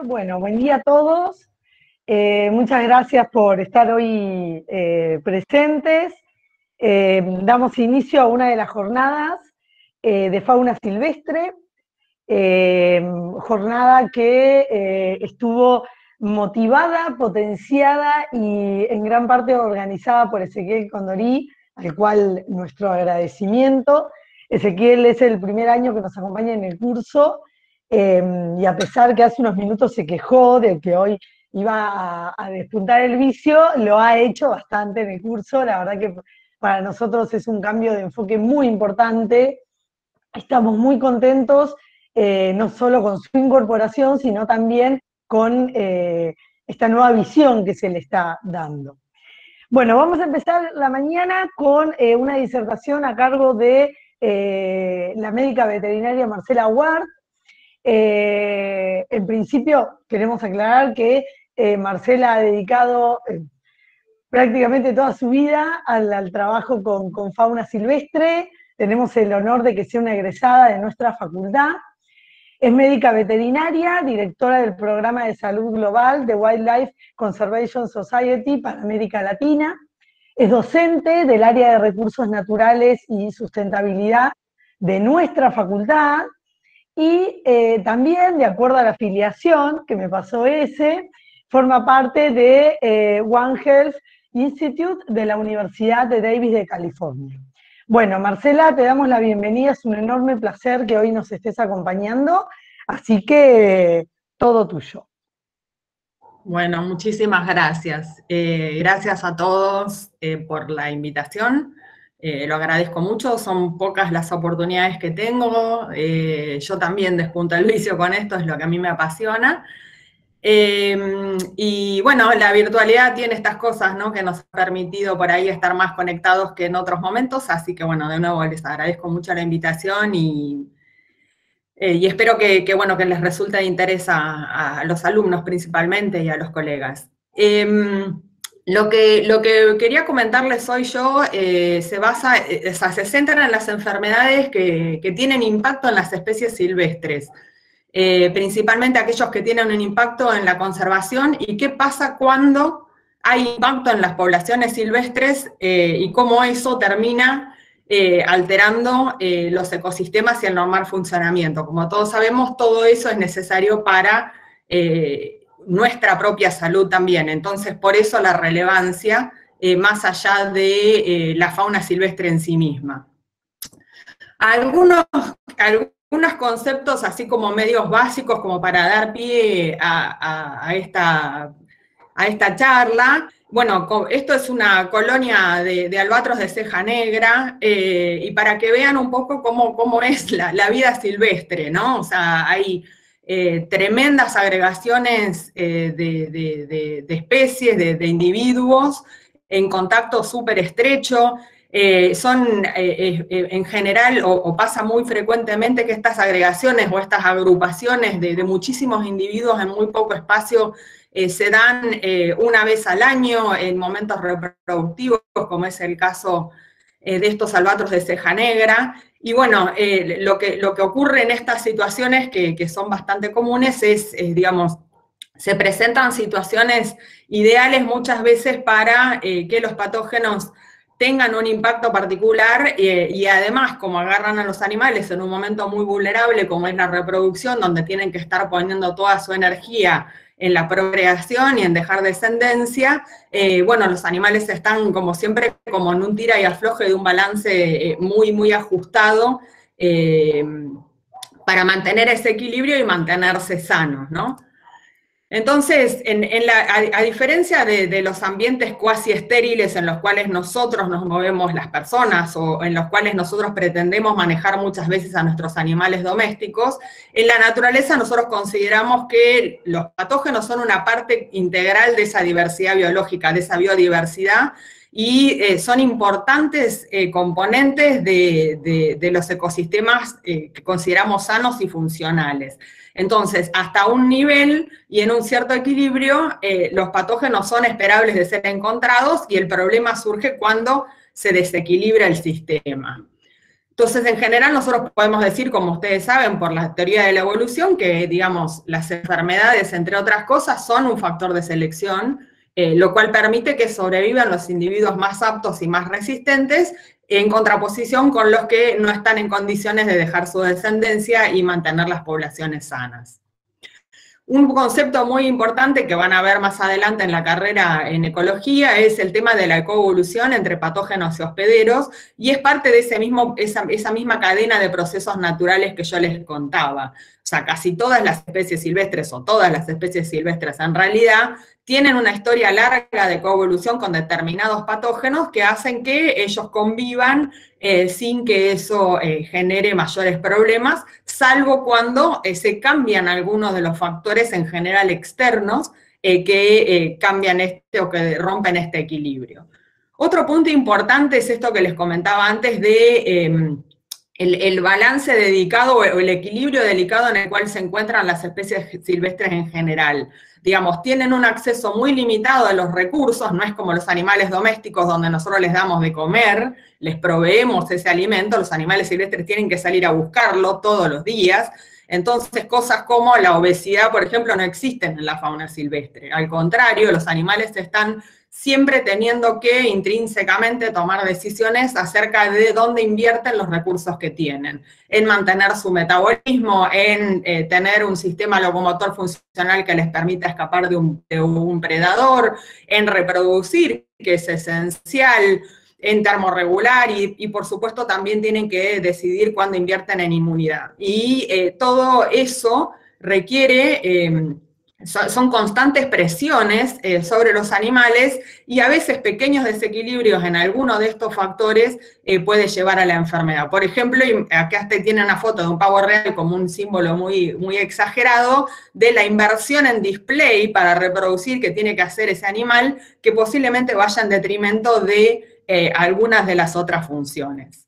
Bueno, buen día a todos. Muchas gracias por estar hoy presentes. Damos inicio a una de las jornadas de fauna silvestre, jornada que estuvo motivada, potenciada y en gran parte organizada por Ezequiel Condorí, al cual nuestro agradecimiento. Ezequiel es el primer año que nos acompaña en el curso, y a pesar que hace unos minutos se quejó de que hoy iba a despuntar el vicio, lo ha hecho bastante en el curso. La verdad que para nosotros es un cambio de enfoque muy importante. Estamos muy contentos, no solo con su incorporación, sino también con esta nueva visión que se le está dando. Bueno, vamos a empezar la mañana con una disertación a cargo de la médica veterinaria Marcela Ward. En principio, queremos aclarar que Marcela ha dedicado prácticamente toda su vida al trabajo con fauna silvestre. Tenemos el honor de que sea una egresada de nuestra facultad. Es médica veterinaria, directora del programa de salud global de Wildlife Conservation Society para América Latina. Es docente del área de recursos naturales y sustentabilidad de nuestra facultad. Y también, de acuerdo a la afiliación, que me pasó forma parte de One Health Institute de la Universidad de Davis de California. Bueno, Marcela, te damos la bienvenida, es un enorme placer que hoy nos estés acompañando, así que todo tuyo. Bueno, muchísimas gracias. Gracias a todos por la invitación. Lo agradezco mucho, son pocas las oportunidades que tengo. Yo también despunto el vicio con esto, es lo que a mí me apasiona. Y bueno, la virtualidad tiene estas cosas, ¿no?, que nos ha permitido por ahí estar más conectados que en otros momentos, así que bueno, de nuevo les agradezco mucho la invitación y espero bueno, que les resulte de interés a los alumnos principalmente y a los colegas. Lo que quería comentarles hoy yo se centra en las enfermedades que tienen impacto en las especies silvestres. Principalmente aquellos que tienen un impacto en la conservación y qué pasa cuando hay impacto en las poblaciones silvestres y cómo eso termina alterando los ecosistemas y el normal funcionamiento. Como todos sabemos, todo eso es necesario para nuestra propia salud también. Entonces, por eso la relevancia más allá de la fauna silvestre en sí misma. Algunos conceptos así como medios básicos como para dar pie a esta charla. Bueno, esto es una colonia de albatros de ceja negra, y para que vean un poco cómo es la vida silvestre, ¿no? O sea, hay tremendas agregaciones de especies, de individuos, en contacto súper estrecho. En general, o pasa muy frecuentemente que estas agregaciones o estas agrupaciones de muchísimos individuos en muy poco espacio se dan una vez al año en momentos reproductivos, como es el caso de estos albatros de ceja negra. Y bueno, lo que ocurre en estas situaciones, que son bastante comunes, digamos, se presentan situaciones ideales muchas veces para que los patógenos tengan un impacto particular y además, como agarran a los animales en un momento muy vulnerable, como es la reproducción, donde tienen que estar poniendo toda su energía en la procreación y en dejar descendencia, bueno, los animales están como siempre como en un tira y afloje de un balance muy, muy ajustado para mantener ese equilibrio y mantenerse sanos, ¿no? Entonces, a diferencia de los ambientes cuasi estériles en los cuales nosotros nos movemos las personas o en los cuales nosotros pretendemos manejar muchas veces a nuestros animales domésticos, en la naturaleza nosotros consideramos que los patógenos son una parte integral de esa diversidad biológica, de esa biodiversidad, y son importantes componentes de los ecosistemas que consideramos sanos y funcionales. Entonces, hasta un nivel y en un cierto equilibrio, los patógenos son esperables de ser encontrados y el problema surge cuando se desequilibra el sistema. Entonces, en general, nosotros podemos decir, como ustedes saben, por la teoría de la evolución, que, digamos, las enfermedades, entre otras cosas, son un factor de selección, lo cual permite que sobrevivan los individuos más aptos y más resistentes, en contraposición con los que no están en condiciones de dejar su descendencia y mantener las poblaciones sanas. Un concepto muy importante que van a ver más adelante en la carrera en ecología es el tema de la coevolución entre patógenos y hospederos, y es parte de esa misma cadena de procesos naturales que yo les contaba. O sea, casi todas las especies silvestres, o todas las especies silvestres en realidad, tienen una historia larga de coevolución con determinados patógenos que hacen que ellos convivan sin que eso genere mayores problemas, salvo cuando se cambian algunos de los factores en general externos que cambian o que rompen este equilibrio. Otro punto importante es esto que les comentaba antes de el balance dedicado o el equilibrio delicado en el cual se encuentran las especies silvestres en general. Digamos, tienen un acceso muy limitado a los recursos, no es como los animales domésticos donde nosotros les damos de comer, les proveemos ese alimento, los animales silvestres tienen que salir a buscarlo todos los días. Entonces, cosas como la obesidad, por ejemplo, no existen en la fauna silvestre. Al contrario, los animales están siempre teniendo que intrínsecamente tomar decisiones acerca de dónde invierten los recursos que tienen, en mantener su metabolismo, en tener un sistema locomotor funcional que les permita escapar de un predador, en reproducir, que es esencial, en termorregular, y por supuesto también tienen que decidir cuándo invierten en inmunidad. Y todo eso requiere... son constantes presiones sobre los animales, y a veces pequeños desequilibrios en alguno de estos factores puede llevar a la enfermedad. Por ejemplo, acá tiene una foto de un pavo real como un símbolo muy, muy exagerado de la inversión en display para reproducir que tiene que hacer ese animal, que posiblemente vaya en detrimento de algunas de las otras funciones.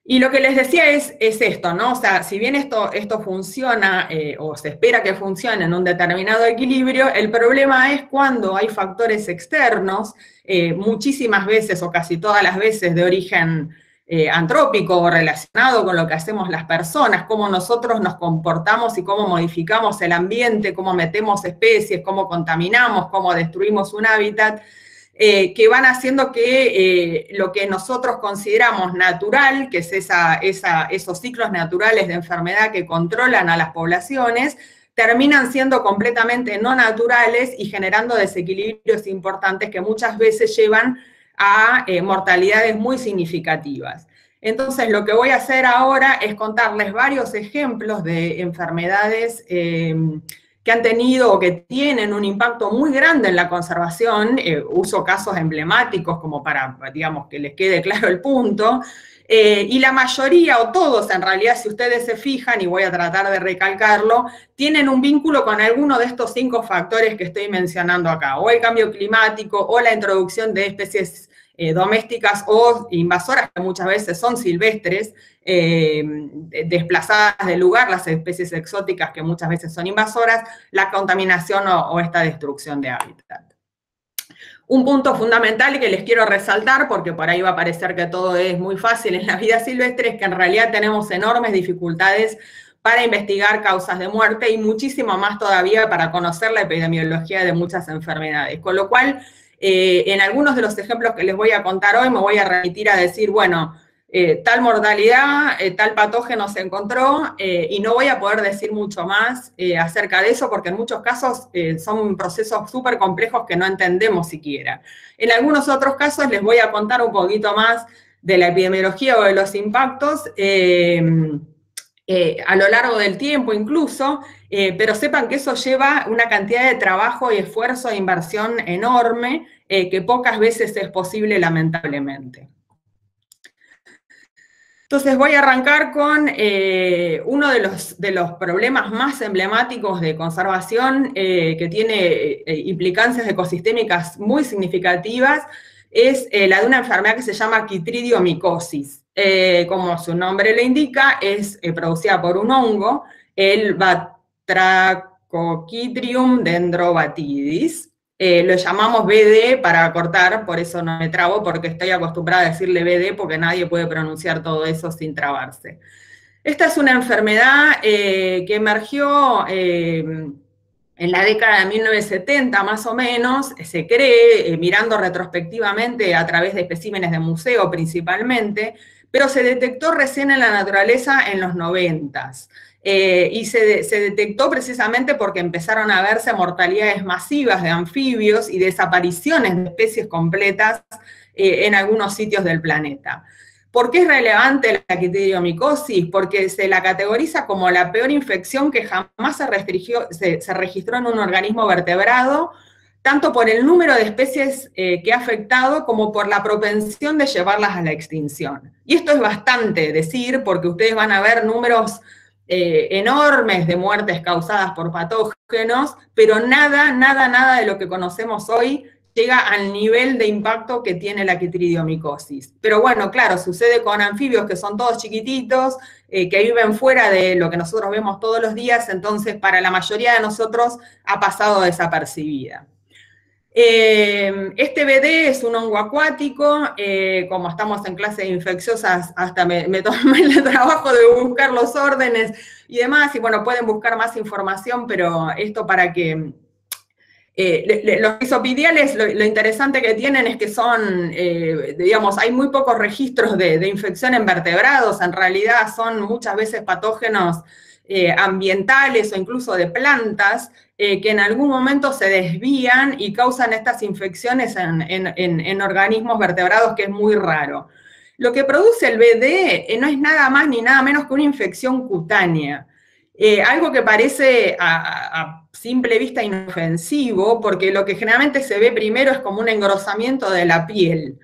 Y lo que les decía es esto, ¿no? O sea, si bien esto funciona, o se espera que funcione en un determinado equilibrio, el problema es cuando hay factores externos, muchísimas veces o casi todas las veces de origen antrópico o relacionado con lo que hacemos las personas, cómo nosotros nos comportamos y cómo modificamos el ambiente, cómo metemos especies, cómo contaminamos, cómo destruimos un hábitat, que van haciendo que lo que nosotros consideramos natural, que es esos ciclos naturales de enfermedad que controlan a las poblaciones, terminan siendo completamente no naturales y generando desequilibrios importantes que muchas veces llevan a mortalidades muy significativas. Entonces, lo que voy a hacer ahora es contarles varios ejemplos de enfermedades que han tenido o que tienen un impacto muy grande en la conservación. Uso casos emblemáticos como para, digamos, que les quede claro el punto, y la mayoría, o todos en realidad, si ustedes se fijan, y voy a tratar de recalcarlo, tienen un vínculo con alguno de estos 5 factores que estoy mencionando acá, o el cambio climático, o la introducción de especies domésticas o invasoras, que muchas veces son silvestres, desplazadas del lugar, las especies exóticas que muchas veces son invasoras, la contaminación o esta destrucción de hábitat. Un punto fundamental que les quiero resaltar, porque por ahí va a parecer que todo es muy fácil en la vida silvestre, es que en realidad tenemos enormes dificultades para investigar causas de muerte y muchísimo más todavía para conocer la epidemiología de muchas enfermedades. Con lo cual, en algunos de los ejemplos que les voy a contar hoy me voy a remitir a decir, bueno, tal mortalidad, tal patógeno se encontró, y no voy a poder decir mucho más acerca de eso, porque en muchos casos son procesos súper complejos que no entendemos siquiera. En algunos otros casos les voy a contar un poquito más de la epidemiología o de los impactos, a lo largo del tiempo incluso, pero sepan que eso lleva una cantidad de trabajo y esfuerzo e inversión enorme, que pocas veces es posible, lamentablemente. Entonces voy a arrancar con uno de los problemas más emblemáticos de conservación, que tiene implicancias ecosistémicas muy significativas, es la de una enfermedad que se llama quitridiomicosis. Como su nombre le indica, es producida por un hongo, el Batrachochitrium dendrobatidis, Lo llamamos BD para cortar, por eso no me trabo, porque estoy acostumbrada a decirle BD porque nadie puede pronunciar todo eso sin trabarse. Esta es una enfermedad que emergió en la década de 1970 más o menos, se cree, mirando retrospectivamente a través de especímenes de museo principalmente, pero se detectó recién en la naturaleza en los 90s. Y se detectó precisamente porque empezaron a verse mortalidades masivas de anfibios y desapariciones de especies completas en algunos sitios del planeta. ¿Por qué es relevante la quitridiomicosis? Porque se la categoriza como la peor infección que jamás se registró en un organismo vertebrado, tanto por el número de especies que ha afectado como por la propensión de llevarlas a la extinción. Y esto es bastante decir, porque ustedes van a ver números enormes de muertes causadas por patógenos, pero nada de lo que conocemos hoy llega al nivel de impacto que tiene la quitridiomicosis. Pero bueno, claro, sucede con anfibios que son todos chiquititos, que viven fuera de lo que nosotros vemos todos los días, entonces para la mayoría de nosotros ha pasado desapercibida. Este BD es un hongo acuático, como estamos en clases infecciosas, hasta me tomé el trabajo de buscar los órdenes y demás, y bueno, pueden buscar más información, pero esto para que los isopidiales, lo interesante que tienen es que son, digamos, hay muy pocos registros de infección en vertebrados, en realidad son muchas veces patógenos ambientales o incluso de plantas, que en algún momento se desvían y causan estas infecciones en organismos vertebrados, que es muy raro. Lo que produce el BD no es nada más ni nada menos que una infección cutánea. Algo que parece a simple vista inofensivo, porque lo que generalmente se ve primero es como un engrosamiento de la piel,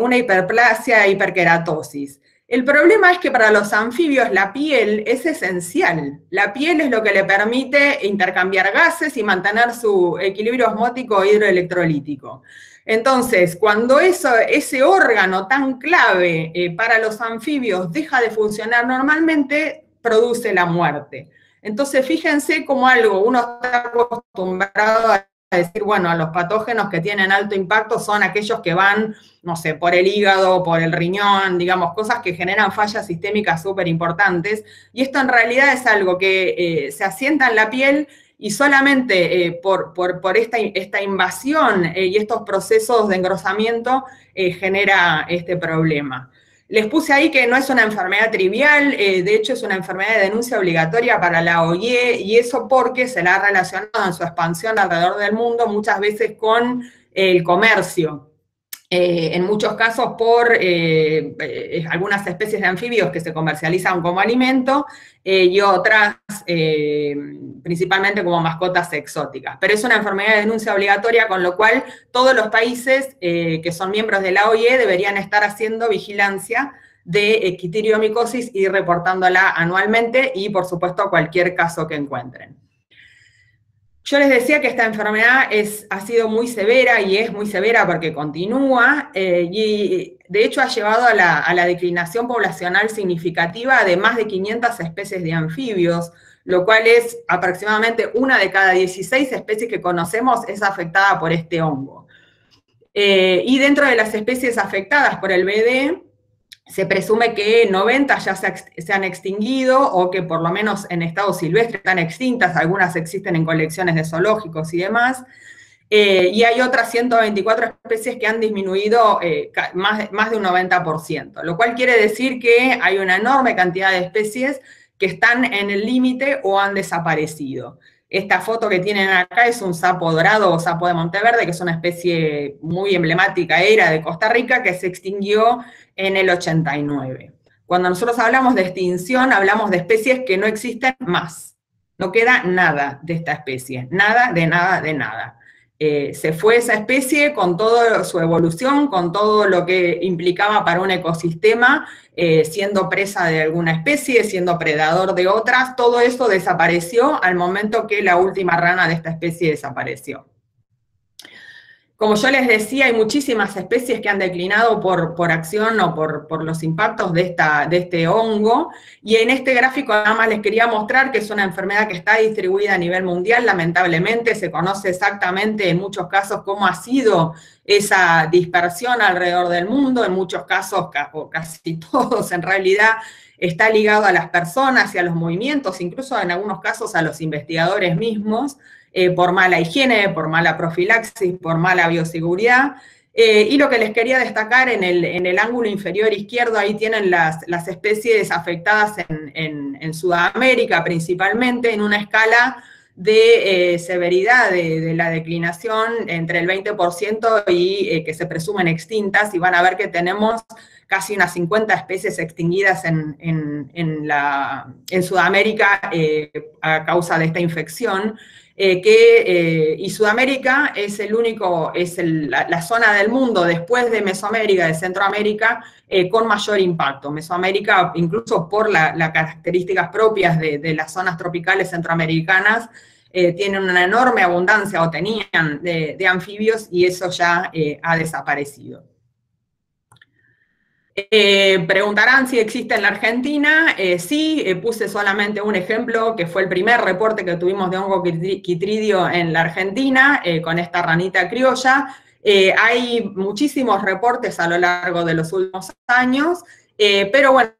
una hiperplasia, hiperkeratosis. El problema es que para los anfibios la piel es esencial. La piel es lo que le permite intercambiar gases y mantener su equilibrio osmótico e hidroelectrolítico. Entonces, cuando ese órgano tan clave para los anfibios deja de funcionar normalmente, produce la muerte. Entonces, fíjense cómo uno está acostumbrado a decir, bueno, a los patógenos que tienen alto impacto son aquellos que van, no sé, por el hígado, por el riñón, digamos, cosas que generan fallas sistémicas súper importantes, y esto en realidad es algo que se asienta en la piel y solamente por esta invasión y estos procesos de engrosamiento genera este problema. Les puse ahí que no es una enfermedad trivial, de hecho es una enfermedad de denuncia obligatoria para la OIE, y eso porque se la ha relacionado en su expansión alrededor del mundo muchas veces con el comercio. En muchos casos por algunas especies de anfibios que se comercializan como alimento y otras principalmente como mascotas exóticas. Pero es una enfermedad de denuncia obligatoria, con lo cual todos los países que son miembros de la OIE deberían estar haciendo vigilancia de quitridiomicosis y reportándola anualmente y, por supuesto, cualquier caso que encuentren. Yo les decía que esta enfermedad ha sido muy severa y es muy severa porque continúa y de hecho ha llevado a la declinación poblacional significativa de más de 500 especies de anfibios, lo cual es aproximadamente una de cada 16 especies que conocemos es afectada por este hongo. Y dentro de las especies afectadas por el BD, se presume que 90 ya se han extinguido o que por lo menos en estado silvestre están extintas, algunas existen en colecciones de zoológicos y demás, y hay otras 124 especies que han disminuido más de un 90%, lo cual quiere decir que hay una enorme cantidad de especies que están en el límite o han desaparecido. Esta foto que tienen acá es un sapo dorado o sapo de Monteverde, que es una especie muy emblemática, era de Costa Rica, que se extinguió en el 89. Cuando nosotros hablamos de extinción, hablamos de especies que no existen más. No queda nada de esta especie, nada, de nada, de nada. Se fue esa especie con toda su evolución, con todo lo que implicaba para un ecosistema, siendo presa de alguna especie, siendo predador de otras, todo eso desapareció al momento que la última rana de esta especie desapareció. Como yo les decía, hay muchísimas especies que han declinado por acción o por los impactos de este hongo, y en este gráfico nada más les quería mostrar que es una enfermedad que está distribuida a nivel mundial, lamentablemente se conoce exactamente en muchos casos cómo ha sido esa dispersión alrededor del mundo, en muchos casos, o casi todos en realidad, está ligado a las personas y a los movimientos, incluso en algunos casos a los investigadores mismos, por mala higiene, por mala profilaxis, por mala bioseguridad. Y lo que les quería destacar en el ángulo inferior izquierdo, ahí tienen las especies afectadas en Sudamérica principalmente, en una escala de severidad de la declinación entre el 20% y que se presumen extintas, y van a ver que tenemos casi unas 50 especies extinguidas en Sudamérica a causa de esta infección. Y Sudamérica es la zona del mundo después de Mesoamérica, de Centroamérica, con mayor impacto. Mesoamérica, incluso por las características propias de las zonas tropicales centroamericanas, tienen una enorme abundancia, o tenían, de anfibios, y eso ya ha desaparecido. Preguntarán si existe en la Argentina. Sí, puse solamente un ejemplo, que fue el primer reporte que tuvimos de hongo Chytridio en la Argentina, con esta ranita criolla. Hay muchísimos reportes a lo largo de los últimos años, pero bueno,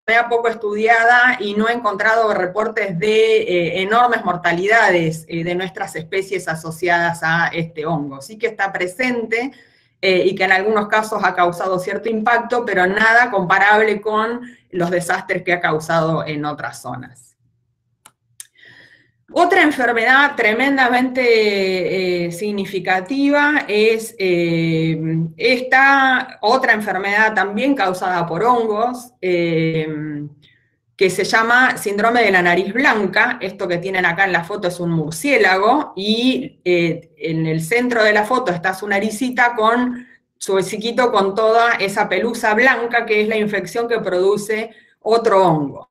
es poco estudiada y no he encontrado reportes de enormes mortalidades de nuestras especies asociadas a este hongo. Sí que está presente, y que en algunos casos ha causado cierto impacto, pero nada comparable con los desastres que ha causado en otras zonas. Otra enfermedad tremendamente significativa es esta otra enfermedad también causada por hongos, que se llama síndrome de la nariz blanca. Esto que tienen acá en la foto es un murciélago, y en el centro de la foto está su naricita con su hociquito con toda esa pelusa blanca, que es la infección que produce otro hongo.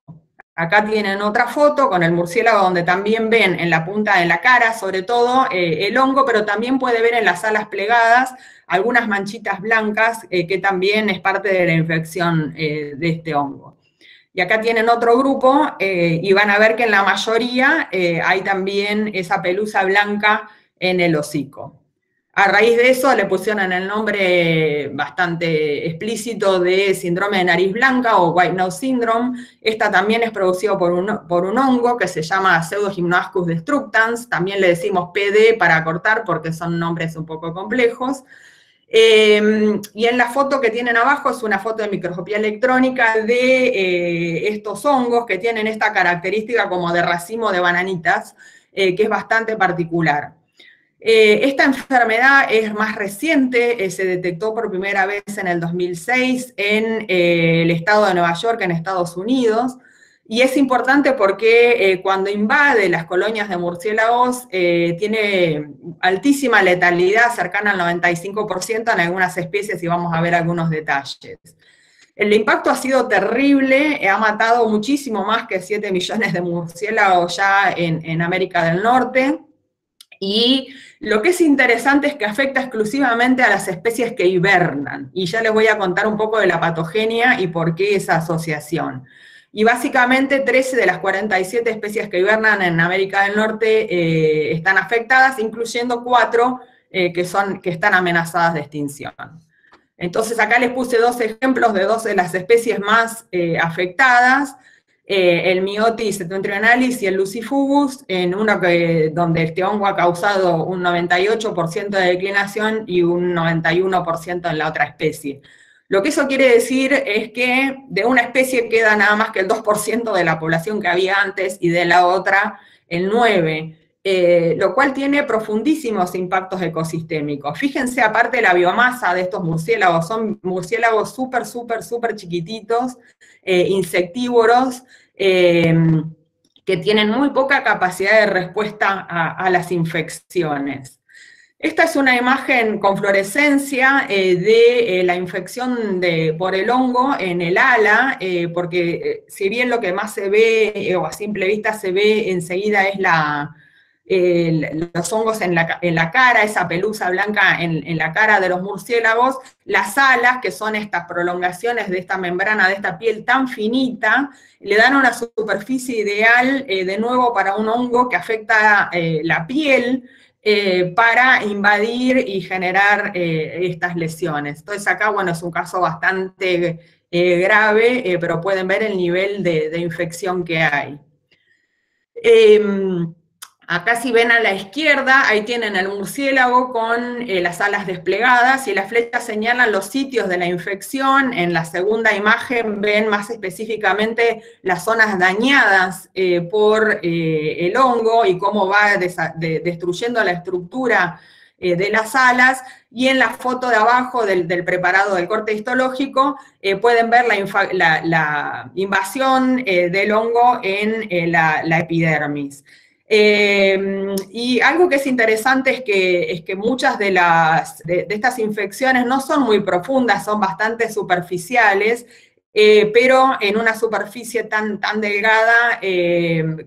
Acá tienen otra foto con el murciélago, donde también ven en la punta de la cara, sobre todo, el hongo, pero también puede ver en las alas plegadas algunas manchitas blancas, que también es parte de la infección de este hongo. Y acá tienen otro grupo, y van a ver que en la mayoría hay también esa pelusa blanca en el hocico. A raíz de eso le pusieron el nombre bastante explícito de síndrome de nariz blanca o White Nose Syndrome. Esta también es producida por un hongo que se llama Pseudogymnoascus destructans, también le decimos PD para acortar porque son nombres un poco complejos. Y en la foto que tienen abajo es una foto de microscopía electrónica de estos hongos que tienen esta característica como de racimo de bananitas, que es bastante particular. Esta enfermedad es más reciente, se detectó por primera vez en el 2006 en el estado de Nueva York, en Estados Unidos, y es importante porque cuando invade las colonias de murciélagos tiene altísima letalidad, cercana al 95% en algunas especies, y vamos a ver algunos detalles. El impacto ha sido terrible, ha matado muchísimo más que 7 millones de murciélagos ya en América del Norte, y lo que es interesante es que afecta exclusivamente a las especies que hibernan, y ya les voy a contar un poco de la patogenia y por qué esa asociación. Y básicamente 13 de las 47 especies que hibernan en América del Norte están afectadas, incluyendo 4 que están amenazadas de extinción. Entonces acá les puse 2 ejemplos de 2 de las especies más afectadas, el Myotis septentrionalis y el Lucifugus, en uno donde este hongo ha causado un 98% de declinación y un 91% en la otra especie. Lo que eso quiere decir es que de una especie queda nada más que el 2% de la población que había antes, y de la otra el 9%. Lo cual tiene profundísimos impactos ecosistémicos. Fíjense, aparte de la biomasa de estos murciélagos, son murciélagos súper chiquititos, insectívoros, que tienen muy poca capacidad de respuesta a las infecciones. Esta es una imagen con fluorescencia de la infección por el hongo en el ala, porque si bien lo que más se ve, o a simple vista se ve enseguida, es los hongos en la cara, esa pelusa blanca en la cara de los murciélagos, las alas, que son estas prolongaciones de esta membrana, de esta piel tan finita, le dan una superficie ideal, de nuevo, para un hongo que afecta la piel, para invadir y generar estas lesiones. Entonces acá, bueno, es un caso bastante grave, pero pueden ver el nivel de infección que hay. Acá si ven a la izquierda, ahí tienen el murciélago con las alas desplegadas y las flechas señalan los sitios de la infección. En la segunda imagen ven más específicamente las zonas dañadas por el hongo y cómo va destruyendo la estructura de las alas, y en la foto de abajo del preparado del corte histológico pueden ver la invasión del hongo en la epidermis. Y algo que es interesante es que muchas de estas infecciones no son muy profundas, son bastante superficiales, pero en una superficie tan delgada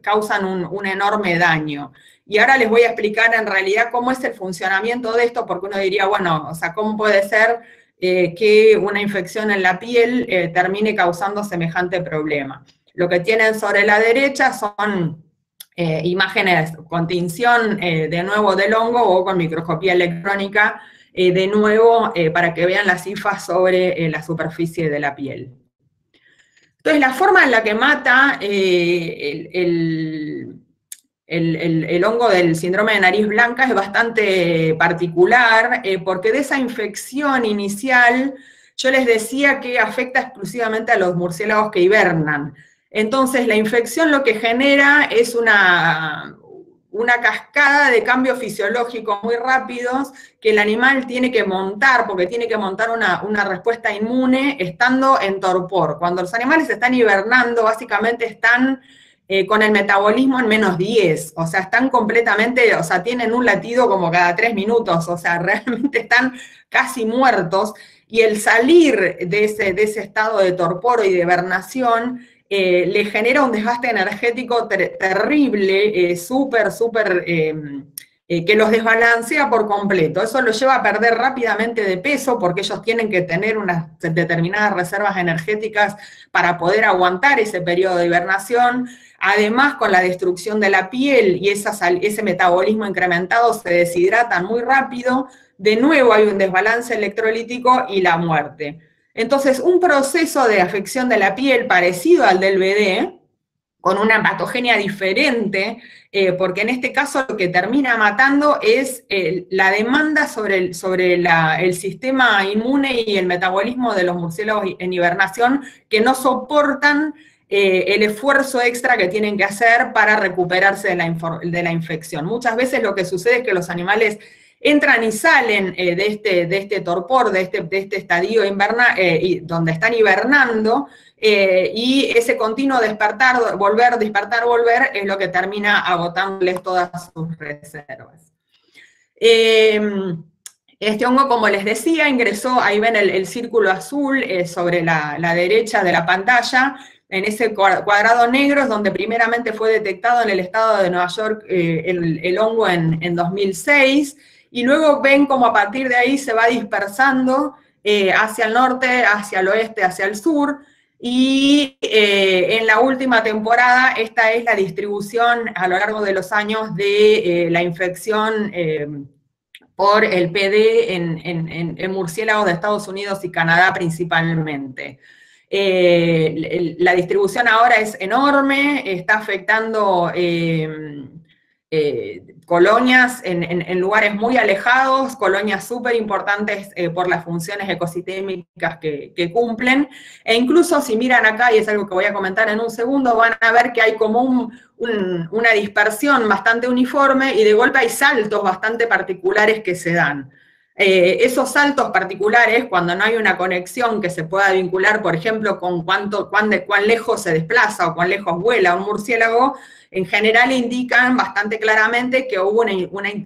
causan un enorme daño. Y ahora les voy a explicar en realidad cómo es el funcionamiento de esto, porque uno diría, bueno, o sea, ¿cómo puede ser que una infección en la piel termine causando semejante problema? Lo que tienen sobre la derecha son imágenes con tinción de nuevo del hongo o con microscopía electrónica de nuevo para que vean las cifras sobre la superficie de la piel. Entonces, la forma en la que mata el hongo del síndrome de nariz blanca es bastante particular, porque de esa infección inicial, yo les decía que afecta exclusivamente a los murciélagos que hibernan. Entonces, la infección lo que genera es una cascada de cambios fisiológicos muy rápidos que el animal tiene que montar, porque tiene que montar una respuesta inmune estando en torpor. Cuando los animales están hibernando, básicamente están con el metabolismo en -10, o sea, están completamente, o sea, tienen un latido como cada 3 minutos, o sea, realmente están casi muertos, y el salir de ese estado de torpor y de hibernación le genera un desgaste energético terrible, súper, que los desbalancea por completo. Eso los lleva a perder rápidamente de peso, porque ellos tienen que tener unas determinadas reservas energéticas para poder aguantar ese periodo de hibernación. Además, con la destrucción de la piel y ese metabolismo incrementado, se deshidratan muy rápido. De nuevo hay un desbalance electrolítico y la muerte. Entonces, un proceso de afección de la piel parecido al del BD, con una patogenia diferente, porque en este caso lo que termina matando es la demanda sobre el sistema inmune y el metabolismo de los murciélagos en hibernación, que no soportan el esfuerzo extra que tienen que hacer para recuperarse de la infección. Muchas veces lo que sucede es que los animales entran y salen de este torpor, de este estadio invernal, donde están hibernando, y ese continuo despertar, volver, es lo que termina agotándoles todas sus reservas. Este hongo, como les decía, ingresó, ahí ven el círculo azul sobre la derecha de la pantalla. En ese cuadrado negro es donde primeramente fue detectado en el estado de Nueva York el hongo en 2006, y luego ven cómo a partir de ahí se va dispersando hacia el norte, hacia el oeste, hacia el sur, y en la última temporada esta es la distribución a lo largo de los años de la infección por el PD en murciélagos de Estados Unidos y Canadá principalmente. La distribución ahora es enorme, está afectando colonias en lugares muy alejados, colonias súper importantes por las funciones ecosistémicas que cumplen, e incluso si miran acá, y es algo que voy a comentar en un segundo, van a ver que hay como una dispersión bastante uniforme, y de golpe hay saltos bastante particulares que se dan. Esos saltos particulares, cuando no hay una conexión que se pueda vincular, por ejemplo, con cuán lejos se desplaza o cuán lejos vuela un murciélago, en general indican bastante claramente que hubo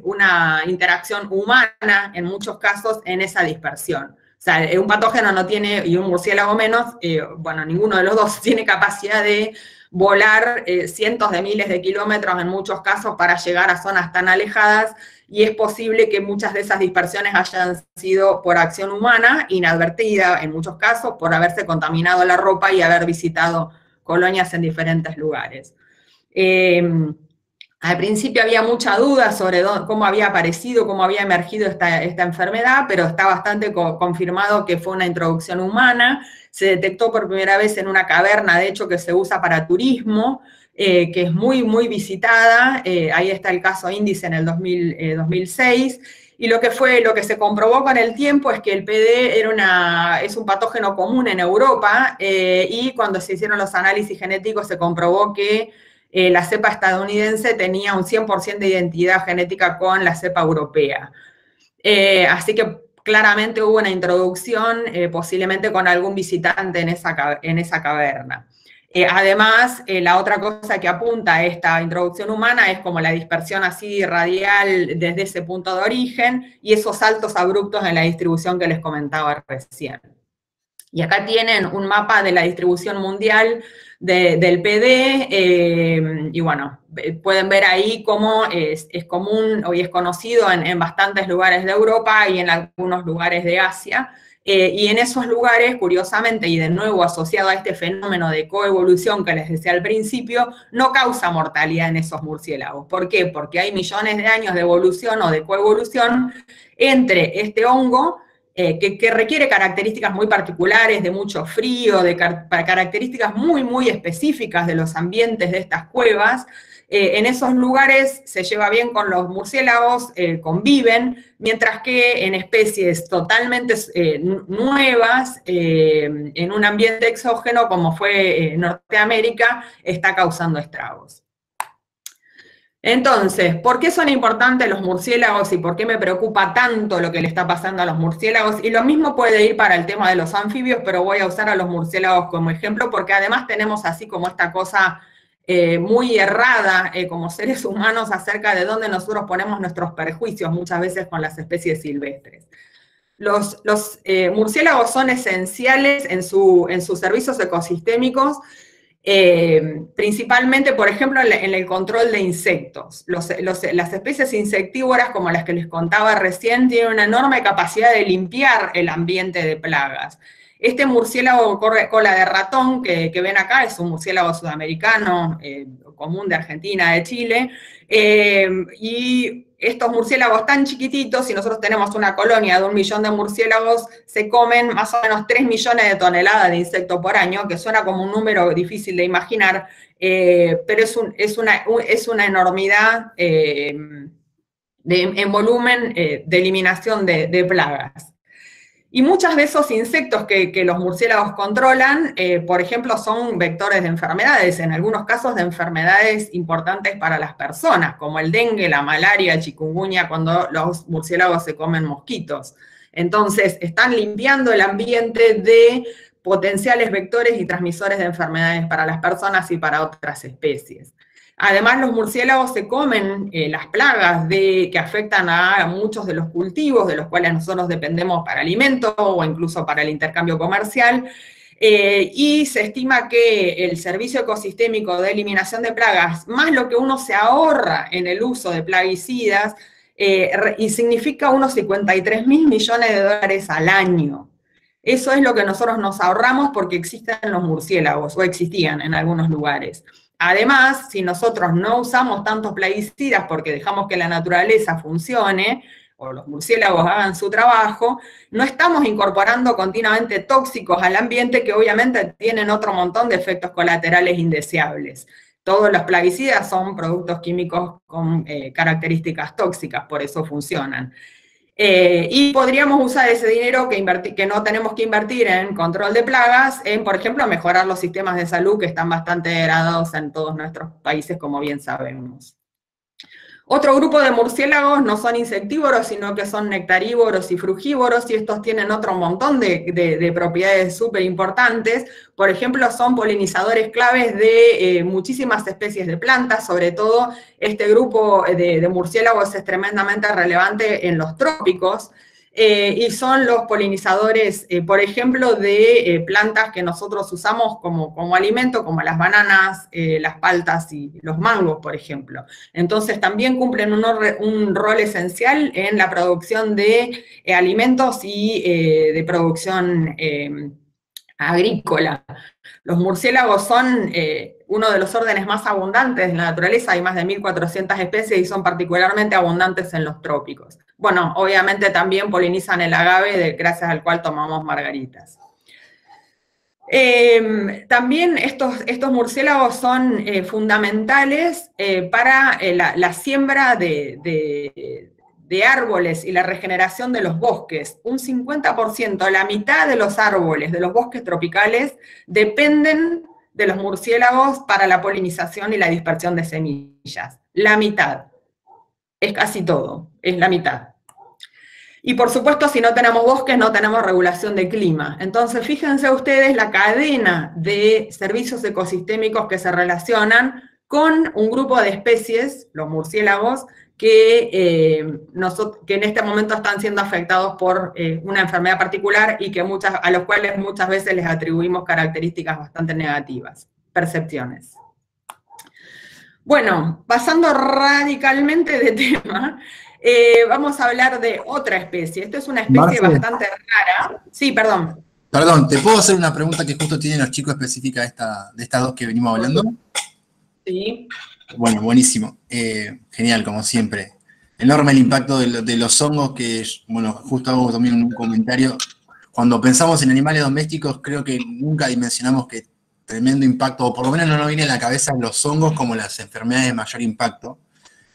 una interacción humana, en muchos casos, en esa dispersión. O sea, un patógeno no tiene, y un murciélago menos, bueno, ninguno de los dos tiene capacidad de volar cientos de miles de kilómetros en muchos casos para llegar a zonas tan alejadas, y es posible que muchas de esas dispersiones hayan sido por acción humana, inadvertida en muchos casos, por haberse contaminado la ropa y haber visitado colonias en diferentes lugares. Al principio había mucha duda sobre cómo había aparecido, cómo había emergido esta enfermedad, pero está bastante confirmado que fue una introducción humana. Se detectó por primera vez en una caverna, de hecho, que se usa para turismo, que es muy, muy visitada. Ahí está el caso índice en el 2006. Y lo que se comprobó con el tiempo es que el PD es un patógeno común en Europa, y cuando se hicieron los análisis genéticos se comprobó que la cepa estadounidense tenía un 100% de identidad genética con la cepa europea. Así que claramente hubo una introducción, posiblemente con algún visitante en esa caverna. Además, la otra cosa que apunta a esta introducción humana es como la dispersión así radial desde ese punto de origen y esos saltos abruptos en la distribución que les comentaba recién. Y acá tienen un mapa de la distribución mundial del PD, y bueno, pueden ver ahí cómo es común y es conocido en bastantes lugares de Europa y en algunos lugares de Asia. Y en esos lugares, curiosamente, y de nuevo asociado a este fenómeno de coevolución que les decía al principio, no causa mortalidad en esos murciélagos. ¿Por qué? Porque hay millones de años de evolución o de coevolución entre este hongo, que requiere características muy particulares, de mucho frío, de características muy, muy específicas de los ambientes de estas cuevas. En esos lugares se lleva bien con los murciélagos, conviven, mientras que en especies totalmente nuevas, en un ambiente exógeno como fue Norteamérica, está causando estragos. Entonces, ¿por qué son importantes los murciélagos y por qué me preocupa tanto lo que le está pasando a los murciélagos? Y lo mismo puede ir para el tema de los anfibios, pero voy a usar a los murciélagos como ejemplo porque además tenemos así como esta cosa muy errada como seres humanos acerca de dónde nosotros ponemos nuestros prejuicios muchas veces con las especies silvestres. Los murciélagos son esenciales en sus servicios ecosistémicos, principalmente, por ejemplo, en el control de insectos. Las especies insectívoras, como las que les contaba recién, tienen una enorme capacidad de limpiar el ambiente de plagas. Este murciélago cola de ratón que ven acá es un murciélago sudamericano, común de Argentina, de Chile, y estos murciélagos tan chiquititos, si nosotros tenemos una colonia de 1 millón de murciélagos, se comen más o menos 3 millones de toneladas de insectos por año, que suena como un número difícil de imaginar, pero es una enormidad en volumen de eliminación de plagas. Y muchos de esos insectos que los murciélagos controlan, por ejemplo, son vectores de enfermedades, en algunos casos de enfermedades importantes para las personas, como el dengue, la malaria, el chikungunya, cuando los murciélagos se comen mosquitos. Entonces, están limpiando el ambiente de potenciales vectores y transmisores de enfermedades para las personas y para otras especies. Además, los murciélagos se comen las plagas que afectan a muchos de los cultivos, de los cuales nosotros dependemos para alimento o incluso para el intercambio comercial, y se estima que el servicio ecosistémico de eliminación de plagas, más lo que uno se ahorra en el uso de plaguicidas, y significa unos 53.000 millones de dólares al año. Eso es lo que nosotros nos ahorramos porque existen los murciélagos, o existían en algunos lugares. Además, si nosotros no usamos tantos plaguicidas porque dejamos que la naturaleza funcione, o los murciélagos hagan su trabajo, no estamos incorporando continuamente tóxicos al ambiente que obviamente tienen otro montón de efectos colaterales indeseables. Todos los plaguicidas son productos químicos con características tóxicas, por eso funcionan. Y podríamos usar ese dinero que no tenemos que invertir en control de plagas, en, por ejemplo, mejorar los sistemas de salud que están bastante degradados en todos nuestros países, como bien sabemos. Otro grupo de murciélagos no son insectívoros, sino que son nectarívoros y frugívoros, y estos tienen otro montón de propiedades súper importantes. Por ejemplo, son polinizadores claves de muchísimas especies de plantas, sobre todo este grupo de murciélagos es tremendamente relevante en los trópicos. y son los polinizadores, por ejemplo, de plantas que nosotros usamos como alimento, como las bananas, las paltas y los mangos, por ejemplo. Entonces también cumplen un rol esencial en la producción de alimentos y de producción agrícola. Los murciélagos son uno de los órdenes más abundantes en la naturaleza, hay más de 1.400 especies y son particularmente abundantes en los trópicos. Bueno, obviamente también polinizan el agave, gracias al cual tomamos margaritas. También estos murciélagos son fundamentales para la siembra de árboles y la regeneración de los bosques. Un 50%, la mitad de los árboles de los bosques tropicales dependen de los murciélagos para la polinización y la dispersión de semillas. La mitad. Es casi todo, es la mitad. Y por supuesto, si no tenemos bosques, no tenemos regulación de clima. Entonces, fíjense ustedes la cadena de servicios ecosistémicos que se relacionan con un grupo de especies, los murciélagos, que en este momento están siendo afectados por una enfermedad particular y a los cuales muchas veces les atribuimos características bastante negativas, percepciones. Bueno, pasando radicalmente de tema, vamos a hablar de otra especie. Esta es una especie bastante rara. Sí, perdón. Perdón, ¿te puedo hacer una pregunta que justo tienen los chicos específica de estas dos que venimos hablando? Sí. Bueno, buenísimo. Genial, como siempre. Enorme el impacto de los hongos que, bueno, justo hago también un comentario. Cuando pensamos en animales domésticos, creo que nunca dimensionamos que tremendo impacto, o por lo menos no nos viene a la cabeza los hongos como las enfermedades de mayor impacto.